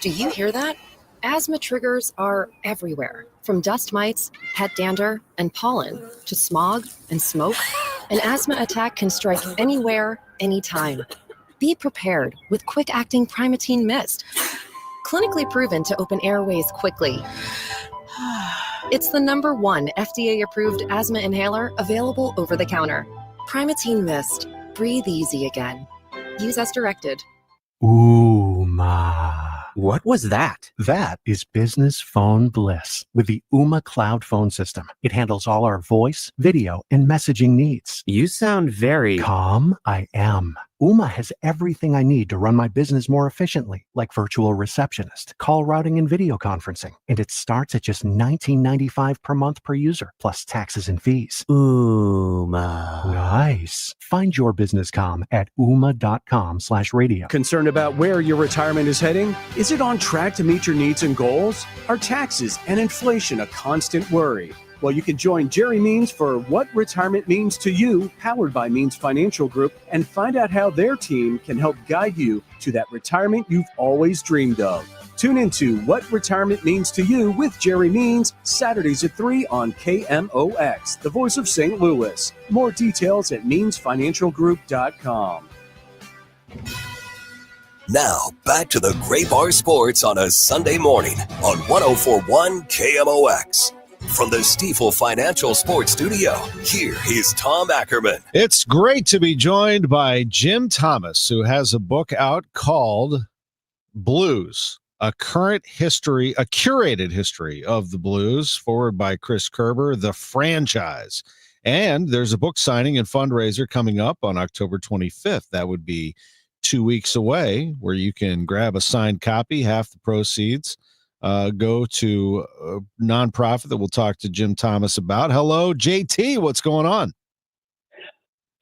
Do you hear that? Asthma triggers are everywhere. From dust mites, pet dander, and pollen to smog and smoke. An asthma attack can strike anywhere, anytime. Be prepared with quick-acting Primatene Mist. Clinically proven to open airways quickly. It's the #1 FDA-approved asthma inhaler available over the counter. Primatene Mist. Breathe easy again. Use as directed. What was that? That is business phone bliss with the Ooma Cloud phone system. It handles all our voice, video, and messaging needs. You sound very calm. I am. Ooma has everything I need to run my business more efficiently, like virtual receptionist, call routing, and video conferencing. And it starts at just $19.95 per month per user, plus taxes and fees. Ooma. Nice. Find your business calm at ooma.com/radio. Concerned about where your retirement is heading? Is it on track to meet your needs and goals? Are taxes and inflation a constant worry? Well, you can join Jerry Means for What Retirement Means to You, powered by Means Financial Group, and find out how their team can help guide you to that retirement you've always dreamed of. Tune into What Retirement Means to You with Jerry Means, Saturdays at 3 on KMOX, the voice of St. Louis. More details at meansfinancialgroup.com. Now, back to the Gray Bar Sports on a Sunday morning on 104.1 KMOX. From the Stiefel Financial Sports Studio, here is Tom Ackerman. It's great to be joined by Jim Thomas, who has a book out called Blues, a curated history of the Blues, forward by Chris Kerber, The Franchise. And there's a book signing and fundraiser coming up on October 25th. That would be 2 weeks away, where you can grab a signed copy. Half the proceeds go to a nonprofit that we'll talk to Jim Thomas about. Hello, JT. What's going on?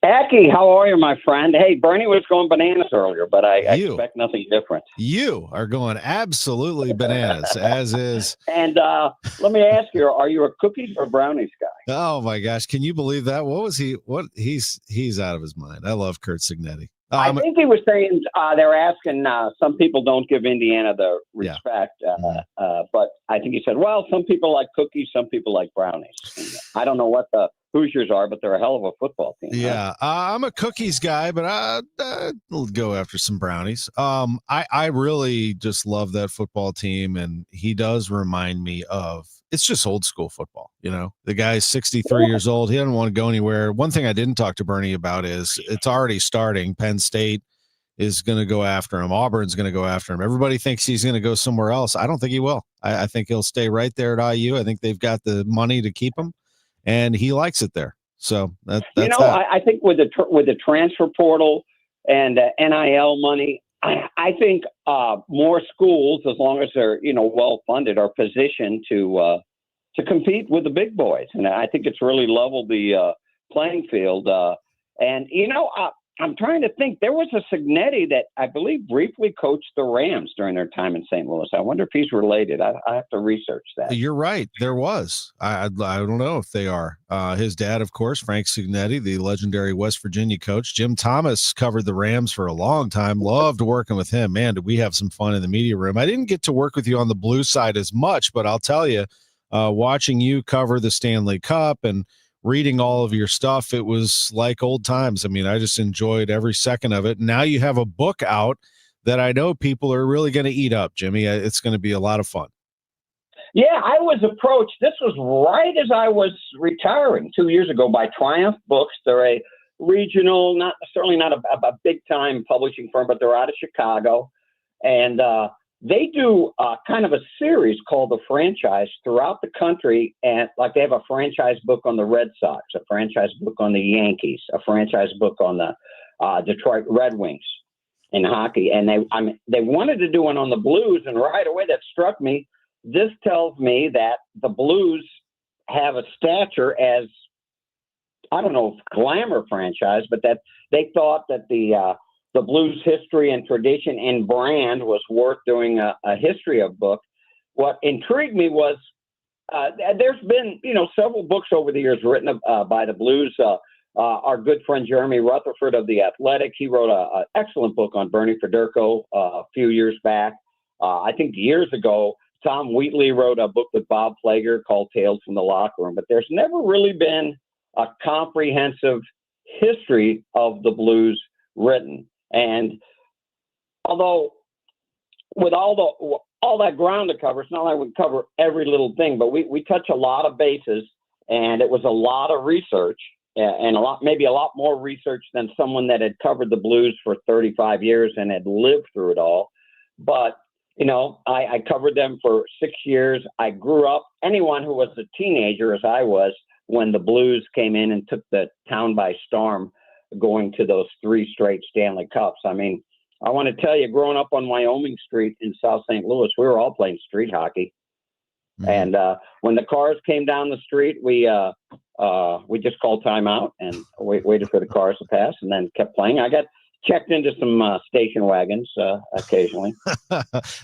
Acky, how are you, my friend? Hey, Bernie was going bananas earlier, but I expect nothing different. You are going absolutely bananas, as is. And let me ask you, are you a cookies or brownies guy? Oh, my gosh. Can you believe that? What was he? He's out of his mind. I love Kurt Signetti. I think he was saying they're asking some people don't give Indiana the respect, but I think he said, well, some people like cookies, some people like brownies. And I don't know what the Hoosiers are, but they're a hell of a football team. Yeah, right? I'm a cookies guy, but I'll go after some brownies. I really just love that football team, and he does remind me of, it's just old school football. You know, the guy's 63 years old. He doesn't want to go anywhere. One thing I didn't talk to Bernie about is it's already starting. Penn State is going to go after him. Auburn's going to go after him. Everybody thinks he's going to go somewhere else. I don't think he will. I think he'll stay right there at IU. I think they've got the money to keep him, and he likes it there. So that's I think with the transfer portal and NIL money, I think more schools, as long as they're well funded, are positioned to compete with the big boys, and I think it's really leveled the playing field. I'm trying to think. There was a Signetti that I believe briefly coached the Rams during their time in St. Louis. I wonder if he's related. I have to research that. You're right. There was. I don't know if they are. His dad, of course, Frank Signetti, the legendary West Virginia coach. Jim Thomas covered the Rams for a long time. Loved working with him. Man, did we have some fun in the media room. I didn't get to work with you on the blue side as much, but I'll tell you, watching you cover the Stanley Cup and reading all of your stuff, it was like old times. I mean, I just enjoyed every second of it. Now you have a book out that I know people are really going to eat up, Jimmy. It's going to be a lot of fun. Yeah, I was approached. This was right as I was retiring 2 years ago by Triumph Books. They're a regional, not a big-time publishing firm, but they're out of Chicago. And they do kind of a series called The Franchise throughout the country. And like they have a franchise book on the Red Sox, a franchise book on the Yankees, a franchise book on the Detroit Red Wings in hockey. And they wanted to do one on the Blues. And right away that struck me. This tells me that the Blues have a stature as, I don't know if glamour franchise, but that they thought that the Blues history and tradition and brand was worth doing a history of book. What intrigued me was there's been, several books over the years written by the Blues. Our good friend Jeremy Rutherford of The Athletic, he wrote an excellent book on Bernie Federko a few years back. I think years ago, Tom Wheatley wrote a book with Bob Plager called Tales from the Locker Room, but there's never really been a comprehensive history of the Blues written. And although with all that ground to cover, it's not like we cover every little thing, but we touch a lot of bases, and it was a lot of research and maybe a lot more research than someone that had covered the Blues for 35 years and had lived through it all. But I covered them for 6 years. I grew up, anyone who was a teenager as I was when the Blues came in and took the town by storm, going to those 3 straight Stanley Cups. I mean, I want to tell you, growing up on Wyoming Street in South St. Louis, we were all playing street hockey. Mm-hmm. And when the cars came down the street, we just called timeout and waited for the cars to pass and then kept playing. I got checked into some station wagons occasionally.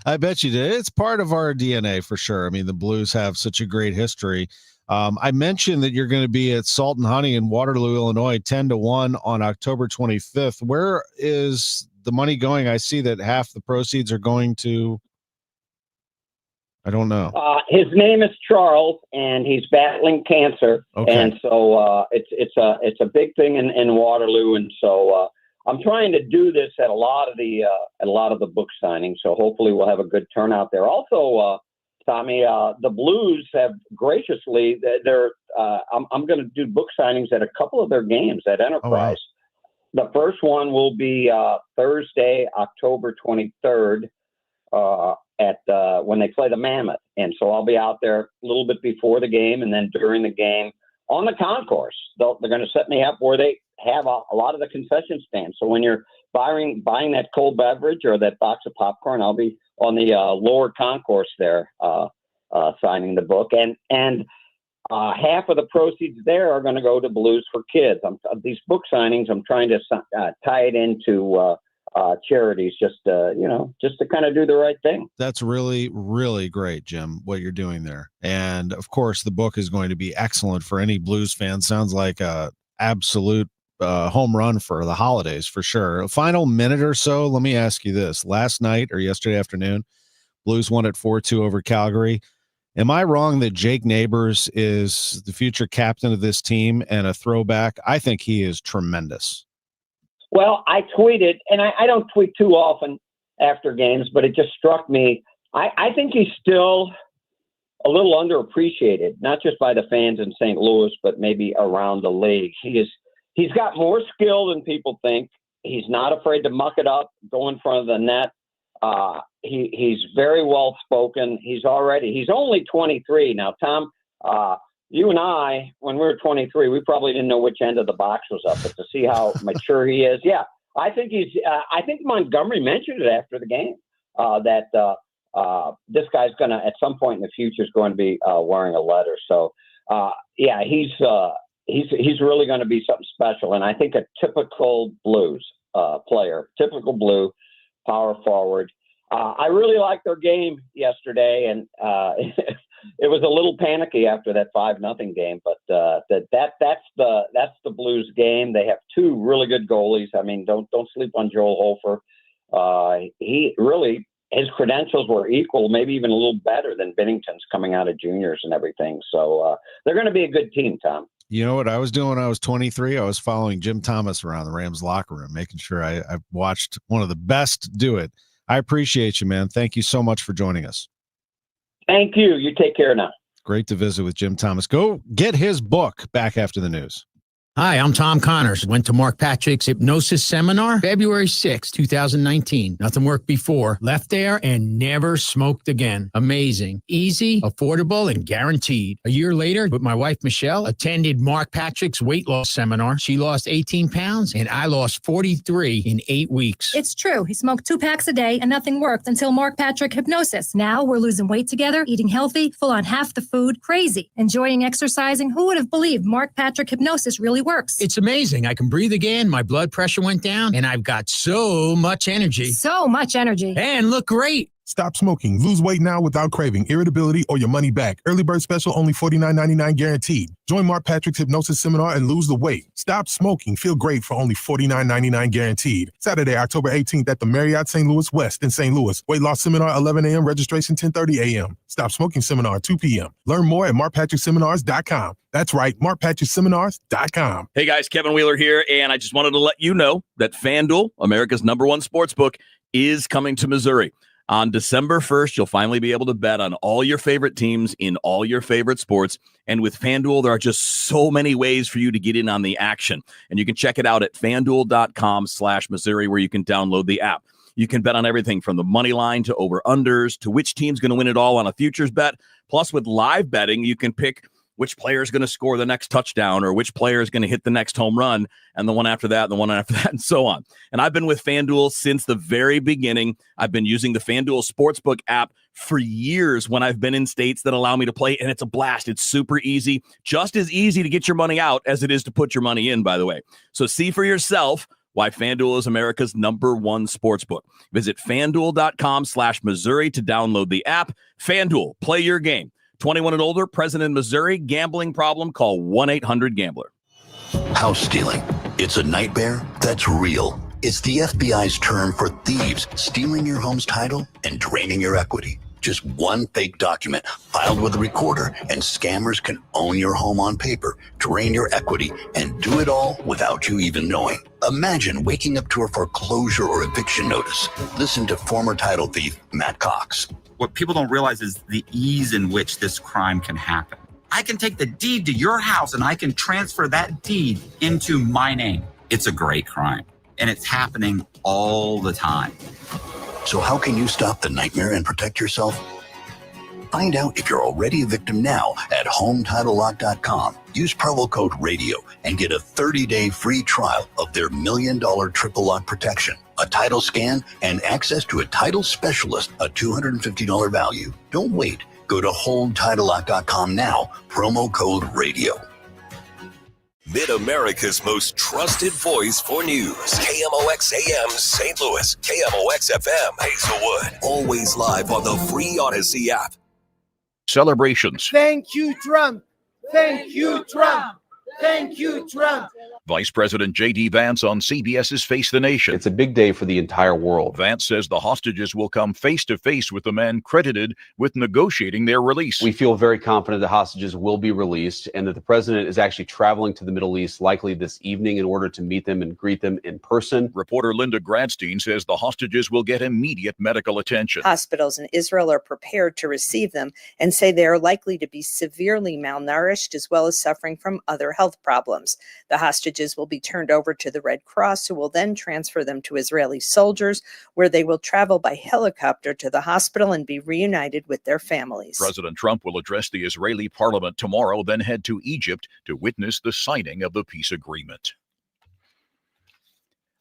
I bet you did. It's part of our DNA for sure. I mean, the Blues have such a great history. I mentioned that you're going to be at Salt and Honey in Waterloo, Illinois, 10-1 on October 25th. Where is the money going? I see that half the proceeds are going to, I don't know. His name is Charles, and he's battling cancer. Okay. And so it's a big thing in Waterloo. And so I'm trying to do this at a lot of the book signings. So hopefully we'll have a good turnout there. Also, Tommy, the Blues have graciously, I'm going to do book signings at a couple of their games at Enterprise. Oh, wow. The first one will be Thursday, October 23rd when they play the Mammoth. And so I'll be out there a little bit before the game and then during the game on the concourse. They're going to set me up where they have a lot of the concession stands. So when you're buying that cold beverage or that box of popcorn, I'll be on the lower concourse there signing the book. And half of the proceeds there are going to go to Blues for Kids. These book signings, I'm trying to tie it into charities just to kind of do the right thing. That's really, really great, Jim, what you're doing there. And of course, the book is going to be excellent for any Blues fan. Sounds like a absolute home run for the holidays for sure. Final minute or so, let me ask you this. Last night or yesterday afternoon, Blues won at 4-2 over Calgary. Am I wrong that Jake Neighbors is the future captain of this team and a throwback? I think he is tremendous. Well, I tweeted, and I don't tweet too often after games, but it just struck me. I think he's still a little underappreciated, not just by the fans in St. Louis, but maybe around the league. He's got more skill than people think. He's not afraid to muck it up, go in front of the net. He's very well spoken. He's only 23 now. Tom, you and I, when we were 23, we probably didn't know which end of the box was up, but to see how mature he is, yeah, I think I think Montgomery mentioned it after the game that this guy's going to, at some point in the future, is going to be wearing a letter. So, yeah, he's really going to be something special. And I think a typical Blues player, typical Blue power forward. I really liked their game yesterday, and it was a little panicky after that 5-0 game. But that's the Blues game. They have two really good goalies. I mean, don't sleep on Joel Hofer. He really, his credentials were equal, maybe even a little better than Binnington's coming out of juniors and everything. So they're going to be a good team, Tom. You know what I was doing when I was 23? I was following Jim Thomas around the Rams locker room, making sure I watched one of the best do it. I appreciate you, man. Thank you so much for joining us. Thank you. You take care now. Great to visit with Jim Thomas. Go get his book back after the news. Hi, I'm Tom Connors. Went to Mark Patrick's hypnosis seminar February 6, 2019. Nothing worked before. Left there and never smoked again. Amazing. Easy, affordable, and guaranteed. A year later, with my wife, Michelle, attended Mark Patrick's weight loss seminar. She lost 18 pounds, and I lost 43 in 8 weeks. It's true. He smoked 2 packs a day, and nothing worked until Mark Patrick hypnosis. Now we're losing weight together, eating healthy, full on half the food, crazy, enjoying exercising. Who would have believed Mark Patrick hypnosis really works? It's amazing. I can breathe again. My blood pressure went down, and I've got so much energy. So much energy. And look great. Stop smoking. Lose weight now without craving, irritability, or your money back. Early bird special, only $49.99 guaranteed. Join Mark Patrick's hypnosis seminar and lose the weight. Stop smoking. Feel great for only $49.99 guaranteed. Saturday, October 18th at the Marriott St. Louis West in St. Louis. Weight loss seminar, 11 a.m. Registration, 10:30 a.m. Stop smoking seminar, 2 p.m. Learn more at markpatrickseminars.com. That's right, markpatrickseminars.com. Hey guys, Kevin Wheeler here, and I just wanted to let you know that FanDuel, America's #1 sportsbook, is coming to Missouri. On December 1st, you'll finally be able to bet on all your favorite teams in all your favorite sports. And with FanDuel, there are just so many ways for you to get in on the action. And you can check it out at FanDuel.com/Missouri, where you can download the app. You can bet on everything from the money line to over-unders to which team's going to win it all on a futures bet. Plus, with live betting, you can pick which player is going to score the next touchdown or which player is going to hit the next home run and the one after that and the one after that and so on. And I've been with FanDuel since the very beginning. I've been using the FanDuel Sportsbook app for years when I've been in states that allow me to play, and it's a blast. It's super easy, just as easy to get your money out as it is to put your money in, by the way. So see for yourself why FanDuel is America's #1 sportsbook. Visit FanDuel.com/Missouri to download the app. FanDuel, play your game. 21 and older, present in Missouri. Gambling problem? Call 1-800-GAMBLER. House stealing. It's a nightmare that's real. It's the FBI's term for thieves stealing your home's title and draining your equity. Just one fake document filed with a recorder, and scammers can own your home on paper, drain your equity, and do it all without you even knowing. Imagine waking up to a foreclosure or eviction notice. Listen to former title thief Matt Cox. What people don't realize is the ease in which this crime can happen. I can take the deed to your house and I can transfer that deed into my name. It's a great crime, and it's happening all the time. So how can you stop the nightmare and protect yourself? Find out if you're already a victim now at HomeTitleLock.com. Use promo code RADIO and get a 30-day free trial of their $1 million triple lock protection, a title scan, and access to a title specialist, a $250 value. Don't wait. Go to HomeTitleLock.com now. Promo code RADIO. Mid-America's most trusted voice for news. KMOX AM St. Louis. KMOX FM Hazelwood. Always live on the free Odyssey app. Celebrations. Thank you, Trump. Thank you, Trump. Thank you, Trump. Vice President J.D. Vance on CBS's Face the Nation. It's a big day for the entire world. Vance says the hostages will come face-to-face with the men credited with negotiating their release. We feel very confident the hostages will be released and that the president is actually traveling to the Middle East likely this evening in order to meet them and greet them in person. Reporter Linda Gradstein says the hostages will get immediate medical attention. Hospitals in Israel are prepared to receive them and say they are likely to be severely malnourished as well as suffering from other health problems. The hostages will be turned over to the Red Cross, who will then transfer them to Israeli soldiers, where they will travel by helicopter to the hospital and be reunited with their families. President Trump will address the Israeli parliament tomorrow, then head to Egypt to witness the signing of the peace agreement.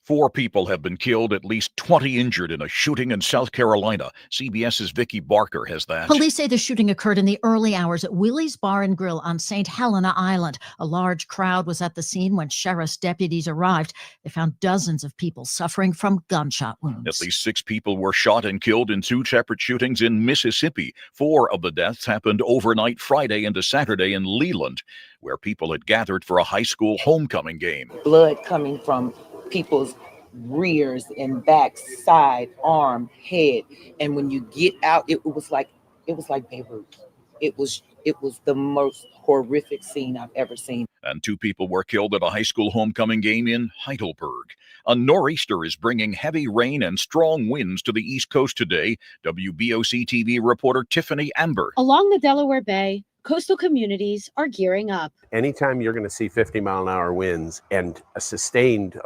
4 people have been killed, at least 20 injured in a shooting in South Carolina. CBS's Vicki Barker has that. Police say the shooting occurred in the early hours at Willie's Bar and Grill on St. Helena Island. A large crowd was at the scene when sheriff's deputies arrived. They found dozens of people suffering from gunshot wounds. At least 6 people were shot and killed in 2 separate shootings in Mississippi. 4 of the deaths happened overnight Friday into Saturday in Leland, where people had gathered for a high school homecoming game. Blood coming from people's rears and back, side, arm, head, and when you get out, it was like Beirut. It was the most horrific scene I've ever seen. And 2 people were killed at a high school homecoming game in Heidelberg. A nor'easter is bringing heavy rain and strong winds to the East Coast today. WBOC TV reporter Tiffany Amber. Along the Delaware Bay, coastal communities are gearing up. Anytime you're going to see 50-mile-an-hour winds and a sustained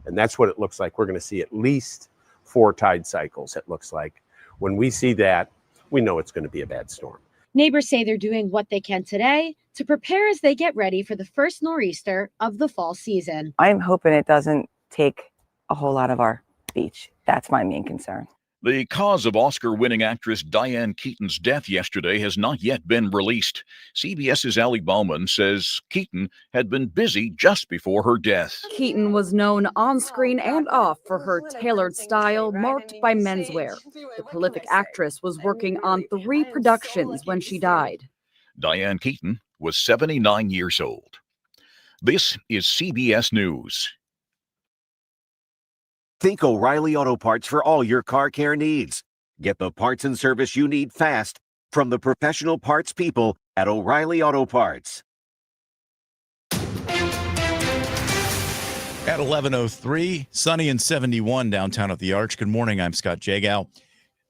and that's what it looks like. We're going to see at least 4 tide cycles, it looks like. When we see that, we know it's going to be a bad storm. Neighbors say they're doing what they can today to prepare as they get ready for the first nor'easter of the fall season. I'm hoping it doesn't take a whole lot of our beach. That's my main concern. The cause of Oscar-winning actress Diane Keaton's death yesterday has not yet been released. CBS's Allie Bauman says Keaton had been busy just before her death. Keaton was known on-screen and off for her tailored style marked by menswear. The prolific actress was working on 3 productions when she died. Diane Keaton was 79 years old. This is CBS News. Think O'Reilly Auto Parts for all your car care needs. Get the parts and service you need fast from the professional parts people at O'Reilly Auto Parts. At 11:03, sunny and 71 downtown at the Arch. Good morning. I'm Scott Jagow.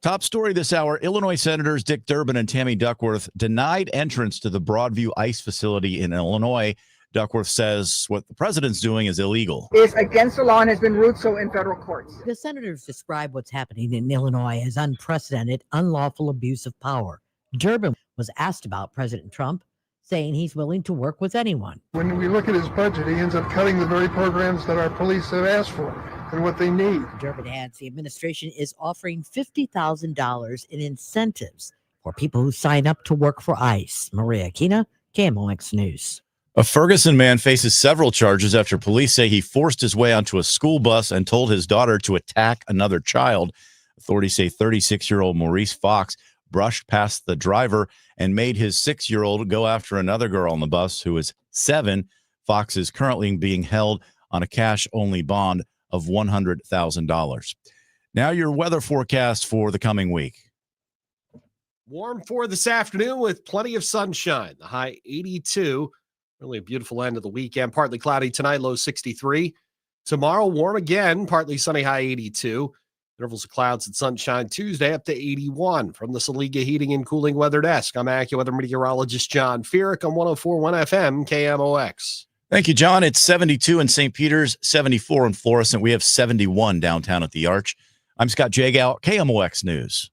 Top story this hour, Illinois Senators Dick Durbin and Tammy Duckworth denied entrance to the Broadview ICE facility in Illinois. Duckworth says what the president's doing is illegal. Is against the law and has been ruled so in federal courts. The senators describe what's happening in Illinois as unprecedented, unlawful abuse of power. Durbin was asked about President Trump, saying he's willing to work with anyone. When we look at his budget, he ends up cutting the very programs that our police have asked for and what they need. Durbin adds the administration is offering $50,000 in incentives for people who sign up to work for ICE. Maria Aquina, KMOX News. A Ferguson man faces several charges after police say he forced his way onto a school bus and told his daughter to attack another child. Authorities say 36-year-old Maurice Fox brushed past the driver and made his 6-year-old go after another girl on the bus who is 7. Fox is currently being held on a cash-only bond of $100,000. Now your weather forecast for the coming week. Warm for this afternoon with plenty of sunshine. The high 82. Really a beautiful end of the weekend. Partly cloudy tonight, low 63. Tomorrow, warm again, partly sunny, high 82. Intervals of clouds and sunshine Tuesday up to 81. From the Saliga Heating and Cooling Weather Desk, I'm AccuWeather meteorologist John Feerick on 104.1 FM KMOX. Thank you, John. It's 72 in St. Peter's, 74 in Florissant. We have 71 downtown at the Arch. I'm Scott Jagow, KMOX News.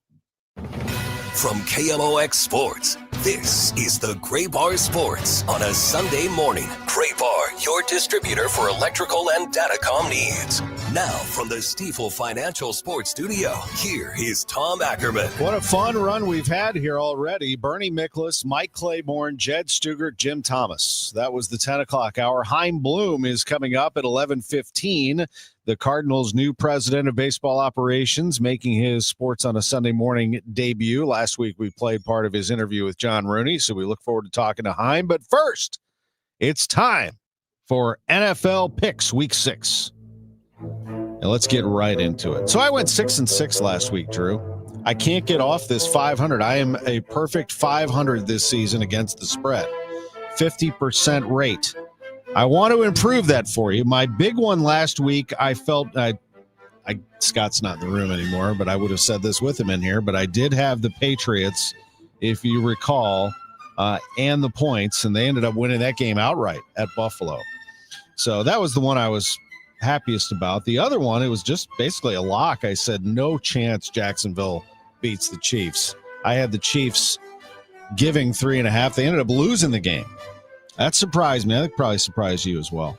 From KMOX Sports, this is the Gray Bar Sports on a Sunday morning. Gray Bar, your distributor for electrical and datacom needs. Now, from the Stifel Financial Sports Studio, here is Tom Ackerman. What a fun run we've had here already. Bernie Miklasz, Mike Claiborne, Jed Stugart, Jim Thomas. That was the 10 o'clock hour. Chaim Bloom is coming up at 11:15. The Cardinals' new president of baseball operations, making his Sports on a Sunday Morning debut. Last week, we played part of his interview with John Rooney, so we look forward to talking to Chaim. But first, it's time for NFL picks week 6. And let's get right into it. So I went 6-6 last week, Drew. I can't get off this 500. I am a perfect 500 this season against the spread. 50% rate. I want to improve that for you. My big one last week, I felt Scott's not in the room anymore, but I would have said this with him in here, but I did have the Patriots, if you recall, and the points, and they ended up winning that game outright at Buffalo. So that was the one I was happiest about. The other one, it was just basically a lock. I said, no chance Jacksonville beats the Chiefs. I had the Chiefs giving 3.5. They ended up losing the game. That surprised me. I think probably surprised you as well.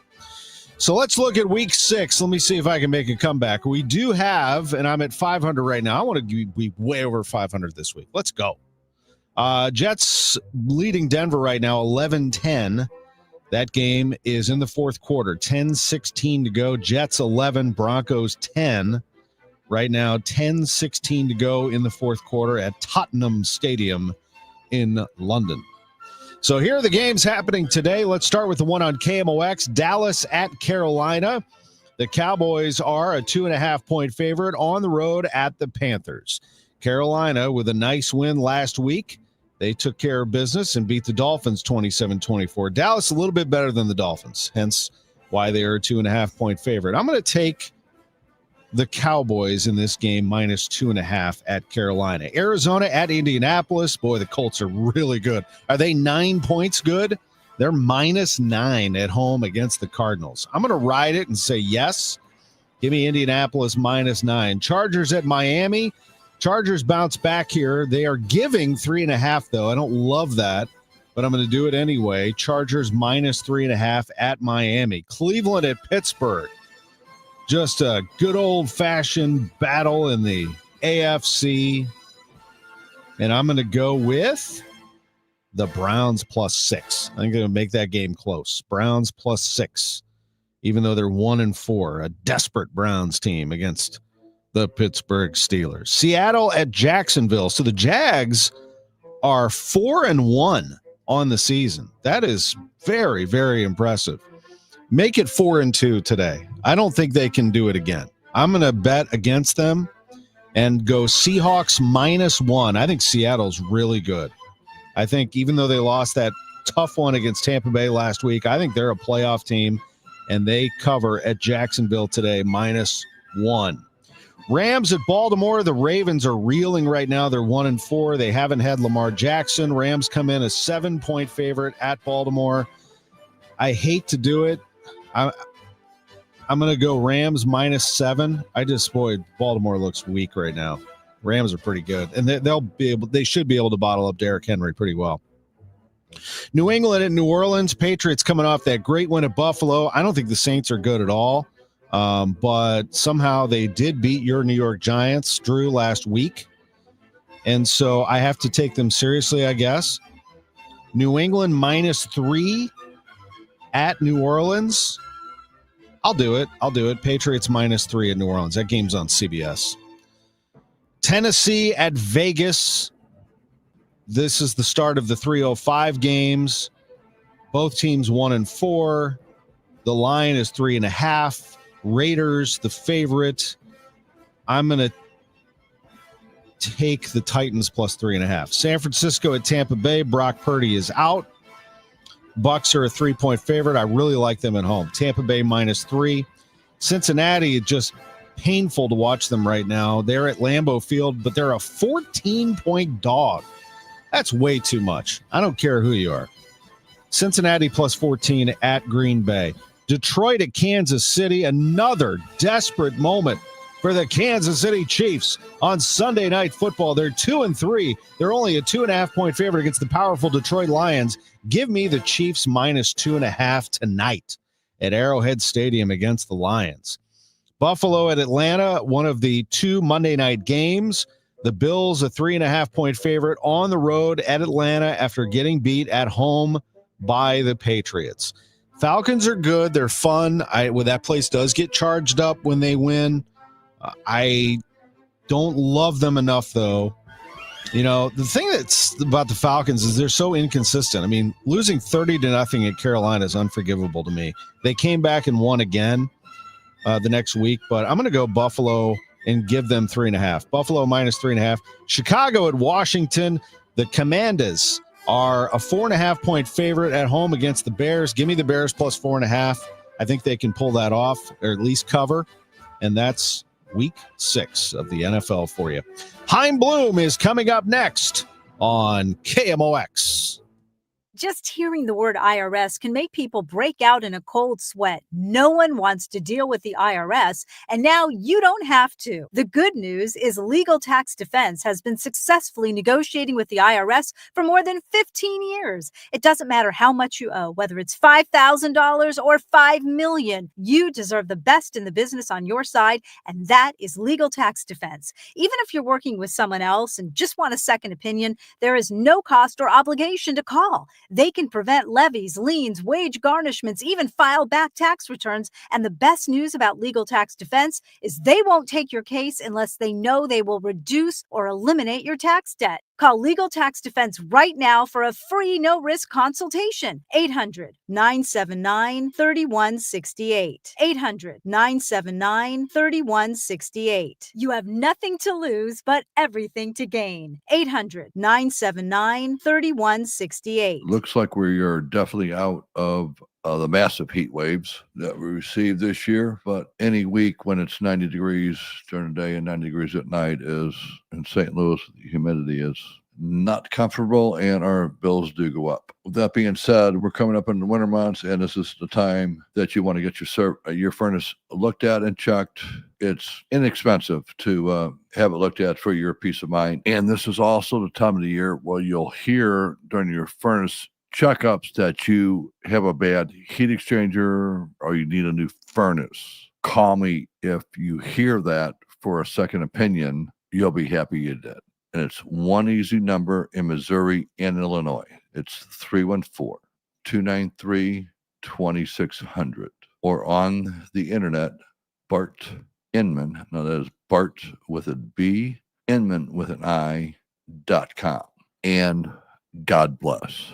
So let's look at week 6. Let me see if I can make a comeback. We do have, and I'm at 500 right now. I want to be way over 500 this week. Let's go. Jets leading Denver right now, 11-10. That game is in the fourth quarter, 10-16 to go. Jets 11, Broncos 10. Right now, 10-16 to go in the fourth quarter at Tottenham Stadium in London. So here are the games happening today. Let's start with the one on KMOX. Dallas at Carolina. The Cowboys are a 2.5-point favorite on the road at the Panthers. Carolina with a nice win last week. They took care of business and beat the Dolphins 27-24. Dallas a little bit better than the Dolphins, hence why they are a 2.5-point favorite. I'm going to take the Cowboys in this game minus 2.5 at Carolina. Arizona at Indianapolis. Boy, the Colts are really good. Are they 9 points good? They're minus 9 at home against the Cardinals. I'm going to ride it and say yes. Give me Indianapolis minus 9. Chargers at Miami. Chargers bounce back here. They are giving 3.5, though. I don't love that, but I'm going to do it anyway. Chargers minus 3.5 at Miami. Cleveland at Pittsburgh. Just a good old-fashioned battle in the AFC. And I'm going to go with the Browns plus 6. I think they're going to make that game close. Browns plus 6, even though they're 1-4. A desperate Browns team against the Pittsburgh Steelers. Seattle at Jacksonville. So the Jags are 4-1 on the season. That is very, very impressive. Make it 4-2 today. I don't think they can do it again. I'm going to bet against them and go Seahawks minus 1. I think Seattle's really good. I think even though they lost that tough one against Tampa Bay last week, I think they're a playoff team, and they cover at Jacksonville today minus 1. Rams at Baltimore. The Ravens are reeling right now. They're 1-4. They haven't had Lamar Jackson. Rams come in a 7-point favorite at Baltimore. I hate to do it. I'm going to go Rams minus 7. Baltimore looks weak right now. Rams are pretty good, and they should be able to bottle up Derrick Henry pretty well. New England at New Orleans. Patriots coming off that great win at Buffalo. I don't think the Saints are good at all, but somehow they did beat your New York Giants, Drew, last week, and so I have to take them seriously, I guess. New England minus 3 at New Orleans. I'll do it. Patriots minus 3 at New Orleans. That game's on CBS. Tennessee at Vegas. This is the start of the 3:05 games. Both teams 1-4. The line is 3.5. Raiders, the favorite. I'm going to take the Titans plus 3.5. San Francisco at Tampa Bay. Brock Purdy is out. Bucks are a 3-point favorite. I really like them at home. Tampa Bay minus 3. Cincinnati, it's just painful to watch them right now. They're at Lambeau Field, but they're a 14-point dog. That's way too much. I don't care who you are. Cincinnati plus 14 at Green Bay. Detroit at Kansas City. Another desperate moment for the Kansas City Chiefs on Sunday Night Football. They're 2-3. They're only a 2.5-point favorite against the powerful Detroit Lions. Give me the Chiefs minus 2.5 tonight at Arrowhead Stadium against the Lions. Buffalo at Atlanta, one of the 2 Monday night games. The Bills, a 3.5-point favorite on the road at Atlanta after getting beat at home by the Patriots. Falcons are good. They're fun. That place does get charged up when they win. I don't love them enough, though, You know, the thing that's about the Falcons is they're so inconsistent. I mean, losing 30-0 at Carolina is unforgivable to me. They came back and won again the next week, but I'm going to go Buffalo and give them 3.5. Buffalo minus 3.5. Chicago at Washington. The Commanders are a 4.5-point favorite at home against the Bears. Give me the Bears plus 4.5. I think they can pull that off, or at least cover. And that's week 6 of the NFL for you. Chaim Bloom is coming up next on KMOX. Just hearing the word IRS can make people break out in a cold sweat. No one wants to deal with the IRS, and now you don't have to. The good news is Legal Tax Defense has been successfully negotiating with the IRS for more than 15 years. It doesn't matter how much you owe, whether it's $5,000 or $5 million. You deserve the best in the business on your side, and that is Legal Tax Defense. Even if you're working with someone else and just want a second opinion, there is no cost or obligation to call. They can prevent levies, liens, wage garnishments, even file back tax returns. And the best news about Legal Tax Defense is they won't take your case unless they know they will reduce or eliminate your tax debt. Call Legal Tax Defense right now for a free no-risk consultation. 800-979-3168. 800-979-3168. You have nothing to lose but everything to gain. 800-979-3168. Looks like we are definitely out of the massive heat waves that we received this year, but any week when it's 90 degrees during the day and 90 degrees at night is in St. Louis, the humidity is not comfortable and our bills do go up. With that being said, we're coming up in the winter months and this is the time that you want to get your furnace looked at and checked. It's inexpensive to have it looked at for your peace of mind. And this is also the time of the year where you'll hear during your furnace checkups that you have a bad heat exchanger or you need a new furnace. Call me if you hear that for a second opinion. You'll be happy you did. And it's one easy number in Missouri and Illinois. It's 314-293-2600. Or on the internet, Bart Inman. Now that is Bart with a B, Inman with an I.com. And God bless.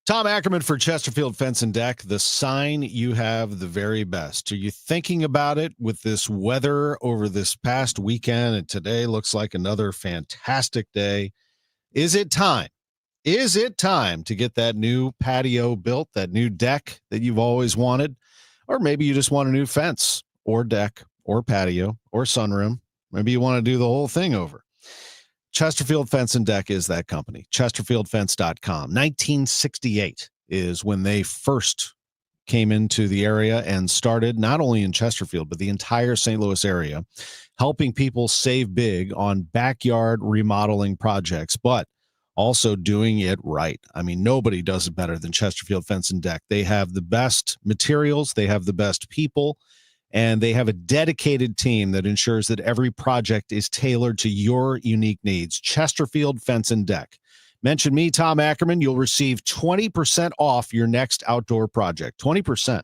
Tom Ackerman for Chesterfield Fence and Deck. The sign you have the very best. Are you thinking about it with this weather over this past weekend? And today looks like another fantastic day. Is it time? Is it time to get that new patio built, that new deck that you've always wanted? Or maybe you just want a new fence or deck or patio or sunroom. Maybe you want to do the whole thing over. Chesterfield Fence and Deck is that company. ChesterfieldFence.com. 1968 is when they first came into the area and started not only in Chesterfield, but the entire St. Louis area, helping people save big on backyard remodeling projects, but also doing it right. I mean, nobody does it better than Chesterfield Fence and Deck. They have the best materials. They have the best people. And they have a dedicated team that ensures that every project is tailored to your unique needs. Chesterfield Fence and Deck. Mention me, Tom Ackerman. You'll receive 20% off your next outdoor project. 20%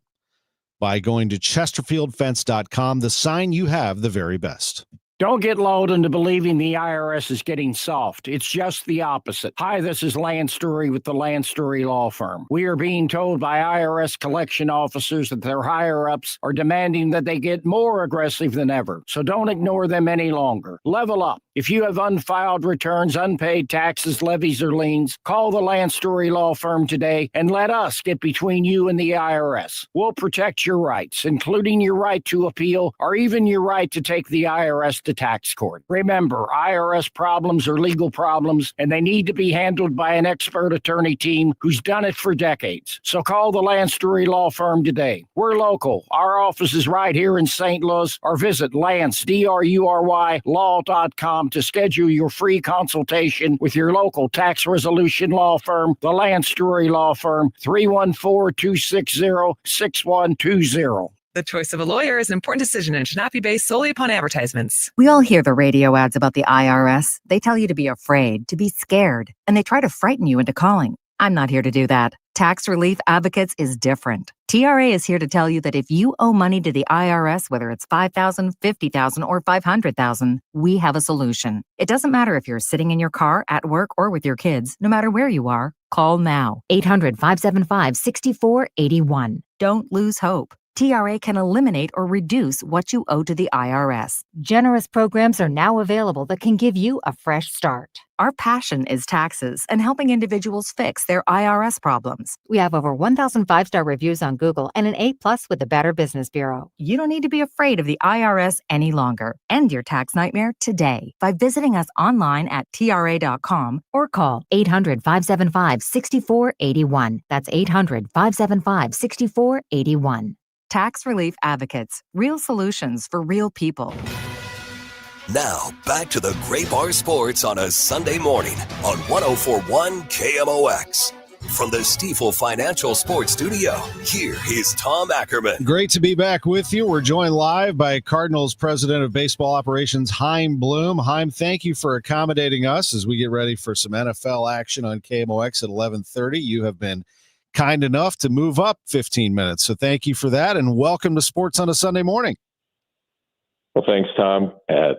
by going to ChesterfieldFence.com. The sign you have the very best. Don't get lulled into believing the IRS is getting soft. It's just the opposite. Hi, this is Lance Story with the Lance Story Law Firm. We are being told by IRS collection officers that their higher-ups are demanding that they get more aggressive than ever. So don't ignore them any longer. Level up. If you have unfiled returns, unpaid taxes, levies, or liens, call the Lance Story Law Firm today and let us get between you and the IRS. We'll protect your rights, including your right to appeal or even your right to take the IRS to tax court. Remember, IRS problems are legal problems, and they need to be handled by an expert attorney team who's done it for decades. So call the Lance Story Law Firm today. We're local. Our office is right here in St. Louis, or visit Lance, DRURY, law.com to schedule your free consultation with your local tax resolution law firm, the Lance Story Law Firm, 314-260-6120. The choice of a lawyer is an important decision and should not be based solely upon advertisements. We all hear the radio ads about the IRS. They tell you to be afraid, to be scared, and they try to frighten you into calling. I'm not here to do that. Tax Relief Advocates is different. TRA is here to tell you that if you owe money to the IRS, whether it's $5,000, $50,000, or $500,000, we have a solution. It doesn't matter if you're sitting in your car, at work, or with your kids. No matter where you are, call now. 800-575-6481. Don't lose hope. TRA can eliminate or reduce what you owe to the IRS. Generous programs are now available that can give you a fresh start. Our passion is taxes and helping individuals fix their IRS problems. We have over 1,000 five-star reviews on Google and an A+ with the Better Business Bureau. You don't need to be afraid of the IRS any longer. End your tax nightmare today by visiting us online at TRA.com or call 800-575-6481. That's 800-575-6481. Tax Relief Advocates. Real solutions for real people. Now, back to the Great Bar Sports on a Sunday morning on 104.1 KMOX. From the Stifel Financial Sports Studio, here is Tom Ackerman. Great to be back with you. We're joined live by Cardinals President of Baseball Operations, Chaim Bloom. Chaim, thank you for accommodating us as we get ready for some NFL action on KMOX at 11:30. You have been kind enough to move up 15 minutes. So thank you for that, and welcome to Sports on a Sunday morning. Well, thanks, Tom.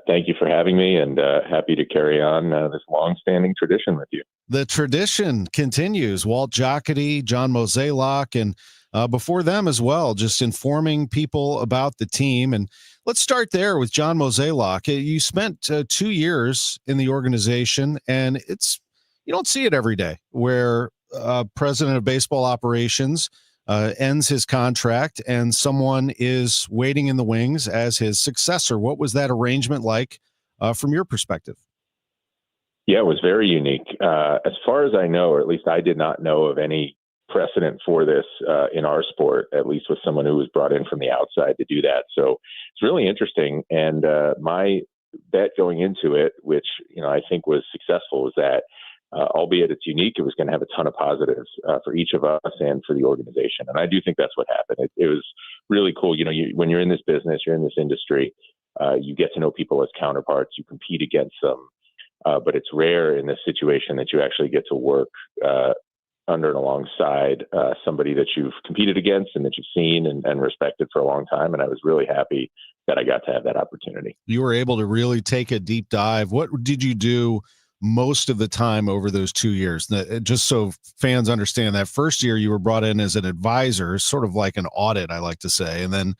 Thank you for having me, and happy to carry on this long-standing tradition with you. The tradition continues. Walt Jocketty, John Mozeliak, and before them as well, just informing people about the team. And let's start there with John Mozeliak. You spent 2 years in the organization, and you don't see it every day where president of baseball operations ends his contract and someone is waiting in the wings as his successor. What was that arrangement like from your perspective? Yeah, it was very unique. As far as I know, or at least I did not know of any precedent for this in our sport, at least with someone who was brought in from the outside to do that. So it's really interesting. And my bet going into it, which I think was successful, was that albeit it's unique, it was going to have a ton of positives for each of us and for the organization. And I do think that's what happened. It was really cool. When you're in this business, you're in this industry, you get to know people as counterparts, you compete against them. But it's rare in this situation that you actually get to work under and alongside somebody that you've competed against and that you've seen and respected for a long time. And I was really happy that I got to have that opportunity. You were able to really take a deep dive. What did you do most of the time over those 2 years? Just so fans understand, that first year you were brought in as an advisor, sort of like an audit, I like to say. And then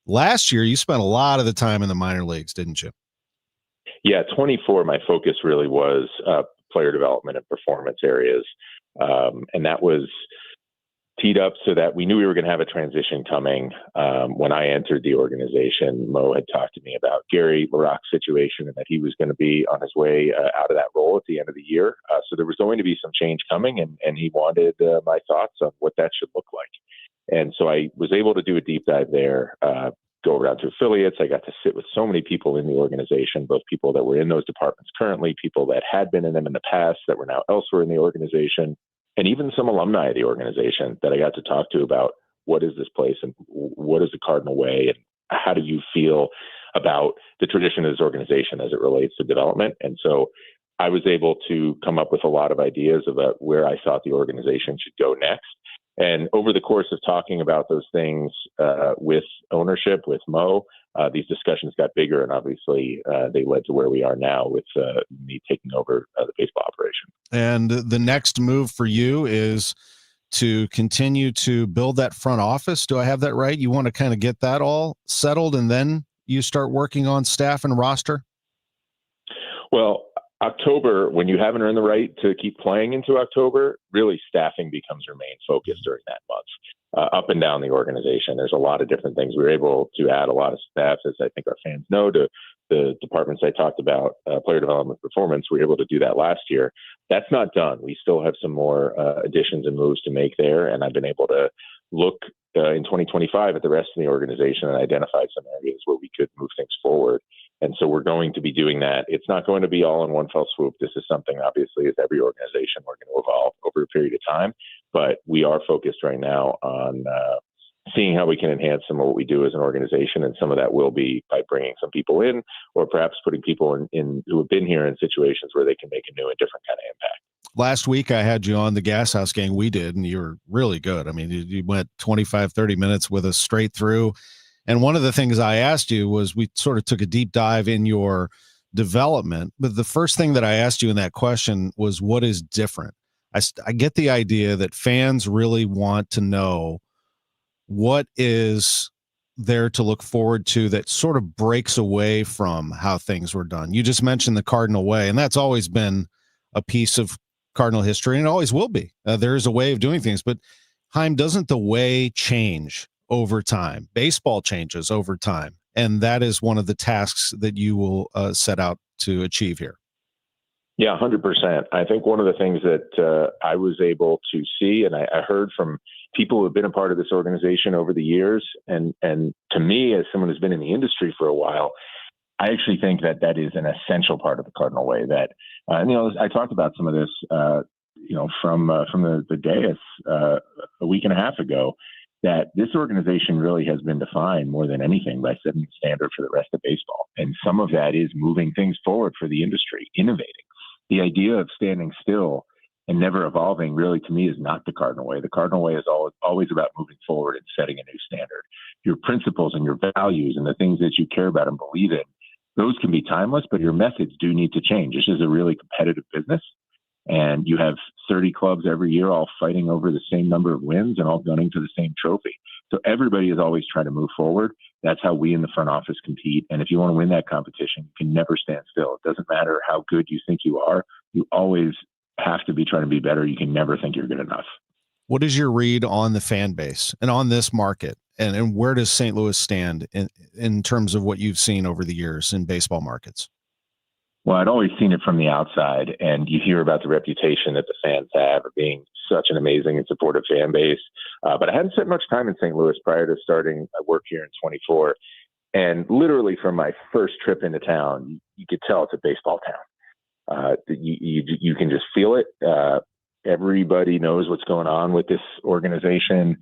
last year you spent a lot of the time in the minor leagues, didn't you? Yeah, 24, my focus really was player development and performance areas. And that was teed up so that we knew we were going to have a transition coming. When I entered the organization, Mo had talked to me about Gary LaRocque's situation and that he was going to be on his way out of that role at the end of the year. So there was going to be some change coming, and he wanted my thoughts on what that should look like. And so I was able to do a deep dive there, go around to affiliates. I got to sit with so many people in the organization, both people that were in those departments currently, people that had been in them in the past that were now elsewhere in the organization, and even some alumni of the organization that I got to talk to about what is this place and what is the Cardinal way and how do you feel about the tradition of this organization as it relates to development. And so I was able to come up with a lot of ideas about where I thought the organization should go next. And over the course of talking about those things with ownership, with Mo, these discussions got bigger, and obviously they led to where we are now with me taking over the baseball operation. And the next move for you is to continue to build that front office. Do I have that right? You want to kind of get that all settled, and then you start working on staff and roster? Well, October, when you haven't earned the right to keep playing into October, really staffing becomes your main focus during that month, up and down the organization. There's a lot of different things. We were able to add a lot of staff, as I think our fans know, to the departments I talked about, player development, performance. We were able to do that last year. That's not done. We still have some more additions and moves to make there, and I've been able to look in 2025 at the rest of the organization and identify some areas where we could move things forward. And so we're going to be doing that. It's not going to be all in one fell swoop. This is something, obviously, as every organization, we're going to evolve over a period of time. But we are focused right now on seeing how we can enhance some of what we do as an organization. And some of that will be by bringing some people in, or perhaps putting people in who have been here in situations where they can make a new and different kind of impact. last week I had you on the Gas House Gang. We did, and you were really good. I mean, you went 25, 30 minutes with us straight through. And one of the things I asked you was, we sort of took a deep dive in your development. But the first thing that I asked you in that question was, what is different? I get the idea that fans really want to know what is there to look forward to that sort of breaks away from how things were done. You just mentioned the Cardinal way, and that's always been a piece of Cardinal history, and it always will be. There is a way of doing things, but Chaim, doesn't the way change over time? Baseball changes over time, and that is one of the tasks that you will set out to achieve here. Yeah, 100%. I think one of the things that I was able to see, and I heard from people who have been a part of this organization over the years, and to me, as someone who's been in the industry for a while, I actually think that is an essential part of the Cardinal way. That I talked about some of this, from the dais a week and a half ago. That this organization really has been defined more than anything by setting the standard for the rest of baseball, and some of that is moving things forward for the industry, innovating. The idea of standing still and never evolving, really, to me, is not the Cardinal way. The Cardinal way is always about moving forward and setting a new standard. Your principles and your values and the things that you care about and believe in, those can be timeless, but your methods do need to change. This is a really competitive business, and you have 30 clubs every year all fighting over the same number of wins and all gunning for the same trophy. So everybody is always trying to move forward. That's how we in the front office compete. And if you want to win that competition, you can never stand still. It doesn't matter how good you think you are. You always have to be trying to be better. You can never think you're good enough. What is your read on the fan base and on this market? And where does St. Louis stand in terms of what you've seen over the years in baseball markets? Well, I'd always seen it from the outside, and you hear about the reputation that the fans have of being such an amazing and supportive fan base. But I hadn't spent much time in St. Louis prior to starting work here in 24. And literally from my first trip into town, you could tell it's a baseball town. You can just feel it. Everybody knows what's going on with this organization.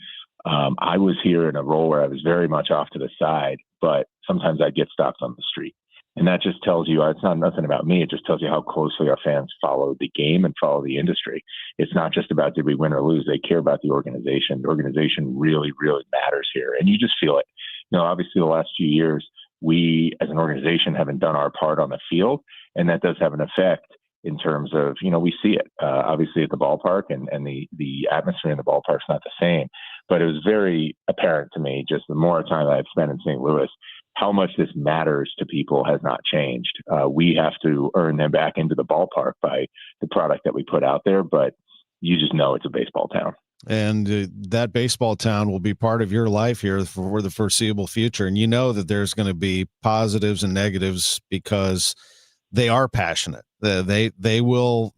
I was here in a role where I was very much off to the side, but sometimes I get stopped on the street. And that just tells you, it's not nothing about me. It just tells you how closely our fans follow the game and follow the industry. It's not just about did we win or lose. They care about the organization. The organization really, really matters here. And you just feel it. Obviously the last few years, we as an organization haven't done our part on the field. And that does have an effect in terms of, we see it obviously at the ballpark, and the atmosphere in the ballpark's not the same. But it was very apparent to me, just the more time I've spent in St. Louis, how much this matters to people has not changed. We have to earn them back into the ballpark by the product that we put out there, but you just know it's a baseball town. And that baseball town will be part of your life here for the foreseeable future. And you know that there's going to be positives and negatives because they are passionate. They will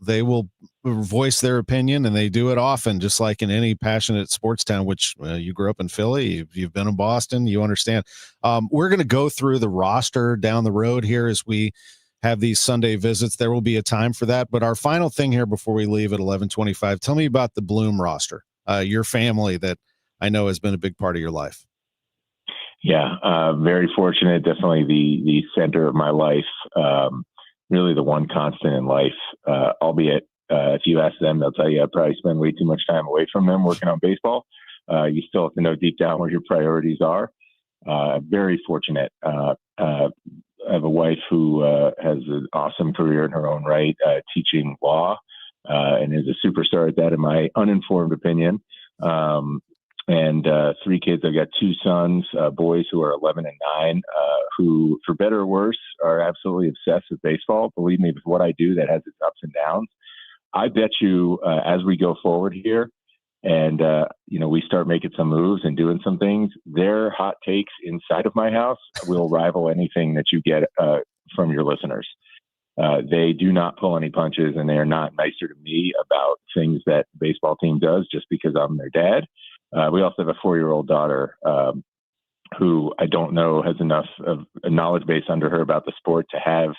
voice their opinion, and they do it often, just like in any passionate sports town, which you grew up in Philly, you've been in Boston, you understand. We're going to go through the roster down the road here as we have these Sunday visits. There will be a time for that. But our final thing here before we leave at 11:25, tell me about the Bloom roster, your family that I know has been a big part of your life. Yeah, very fortunate. Definitely the center of my life. Really the one constant in life, albeit if you ask them, they'll tell you I probably spend way too much time away from them working on baseball. You still have to know deep down where your priorities are. Very fortunate. I have a wife who has an awesome career in her own right, teaching law, and is a superstar at that, in my uninformed opinion. And 3 kids. I've got 2 sons, boys who are 11 and 9, who, for better or worse, are absolutely obsessed with baseball. Believe me, with what I do, that has its ups and downs. I bet you as we go forward here and, we start making some moves and doing some things, their hot takes inside of my house will rival anything that you get from your listeners. They do not pull any punches, and they are not nicer to me about things that the baseball team does just because I'm their dad. We also have a 4-year-old daughter who I don't know has enough of a knowledge base under her about the sport to have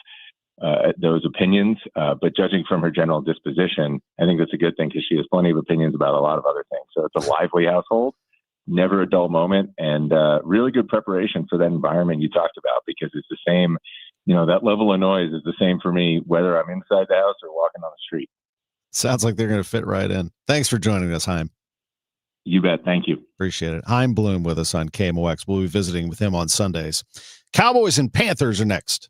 those opinions. But judging from her general disposition, I think that's a good thing because she has plenty of opinions about a lot of other things. So it's a lively household, never a dull moment, and really good preparation for that environment you talked about, because it's the same, that level of noise is the same for me, whether I'm inside the house or walking on the street. Sounds like they're going to fit right in. Thanks for joining us, Chaim. You bet. Thank you. Appreciate it. Chaim Bloom with us on KMOX. We'll be visiting with him on Sundays. Cowboys and Panthers are next.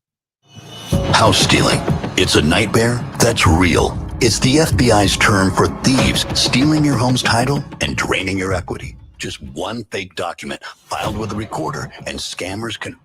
House stealing. It's a nightmare that's real. It's the FBI's term for thieves stealing your home's title and draining your equity. Just one fake document filed with a recorder, and scammers can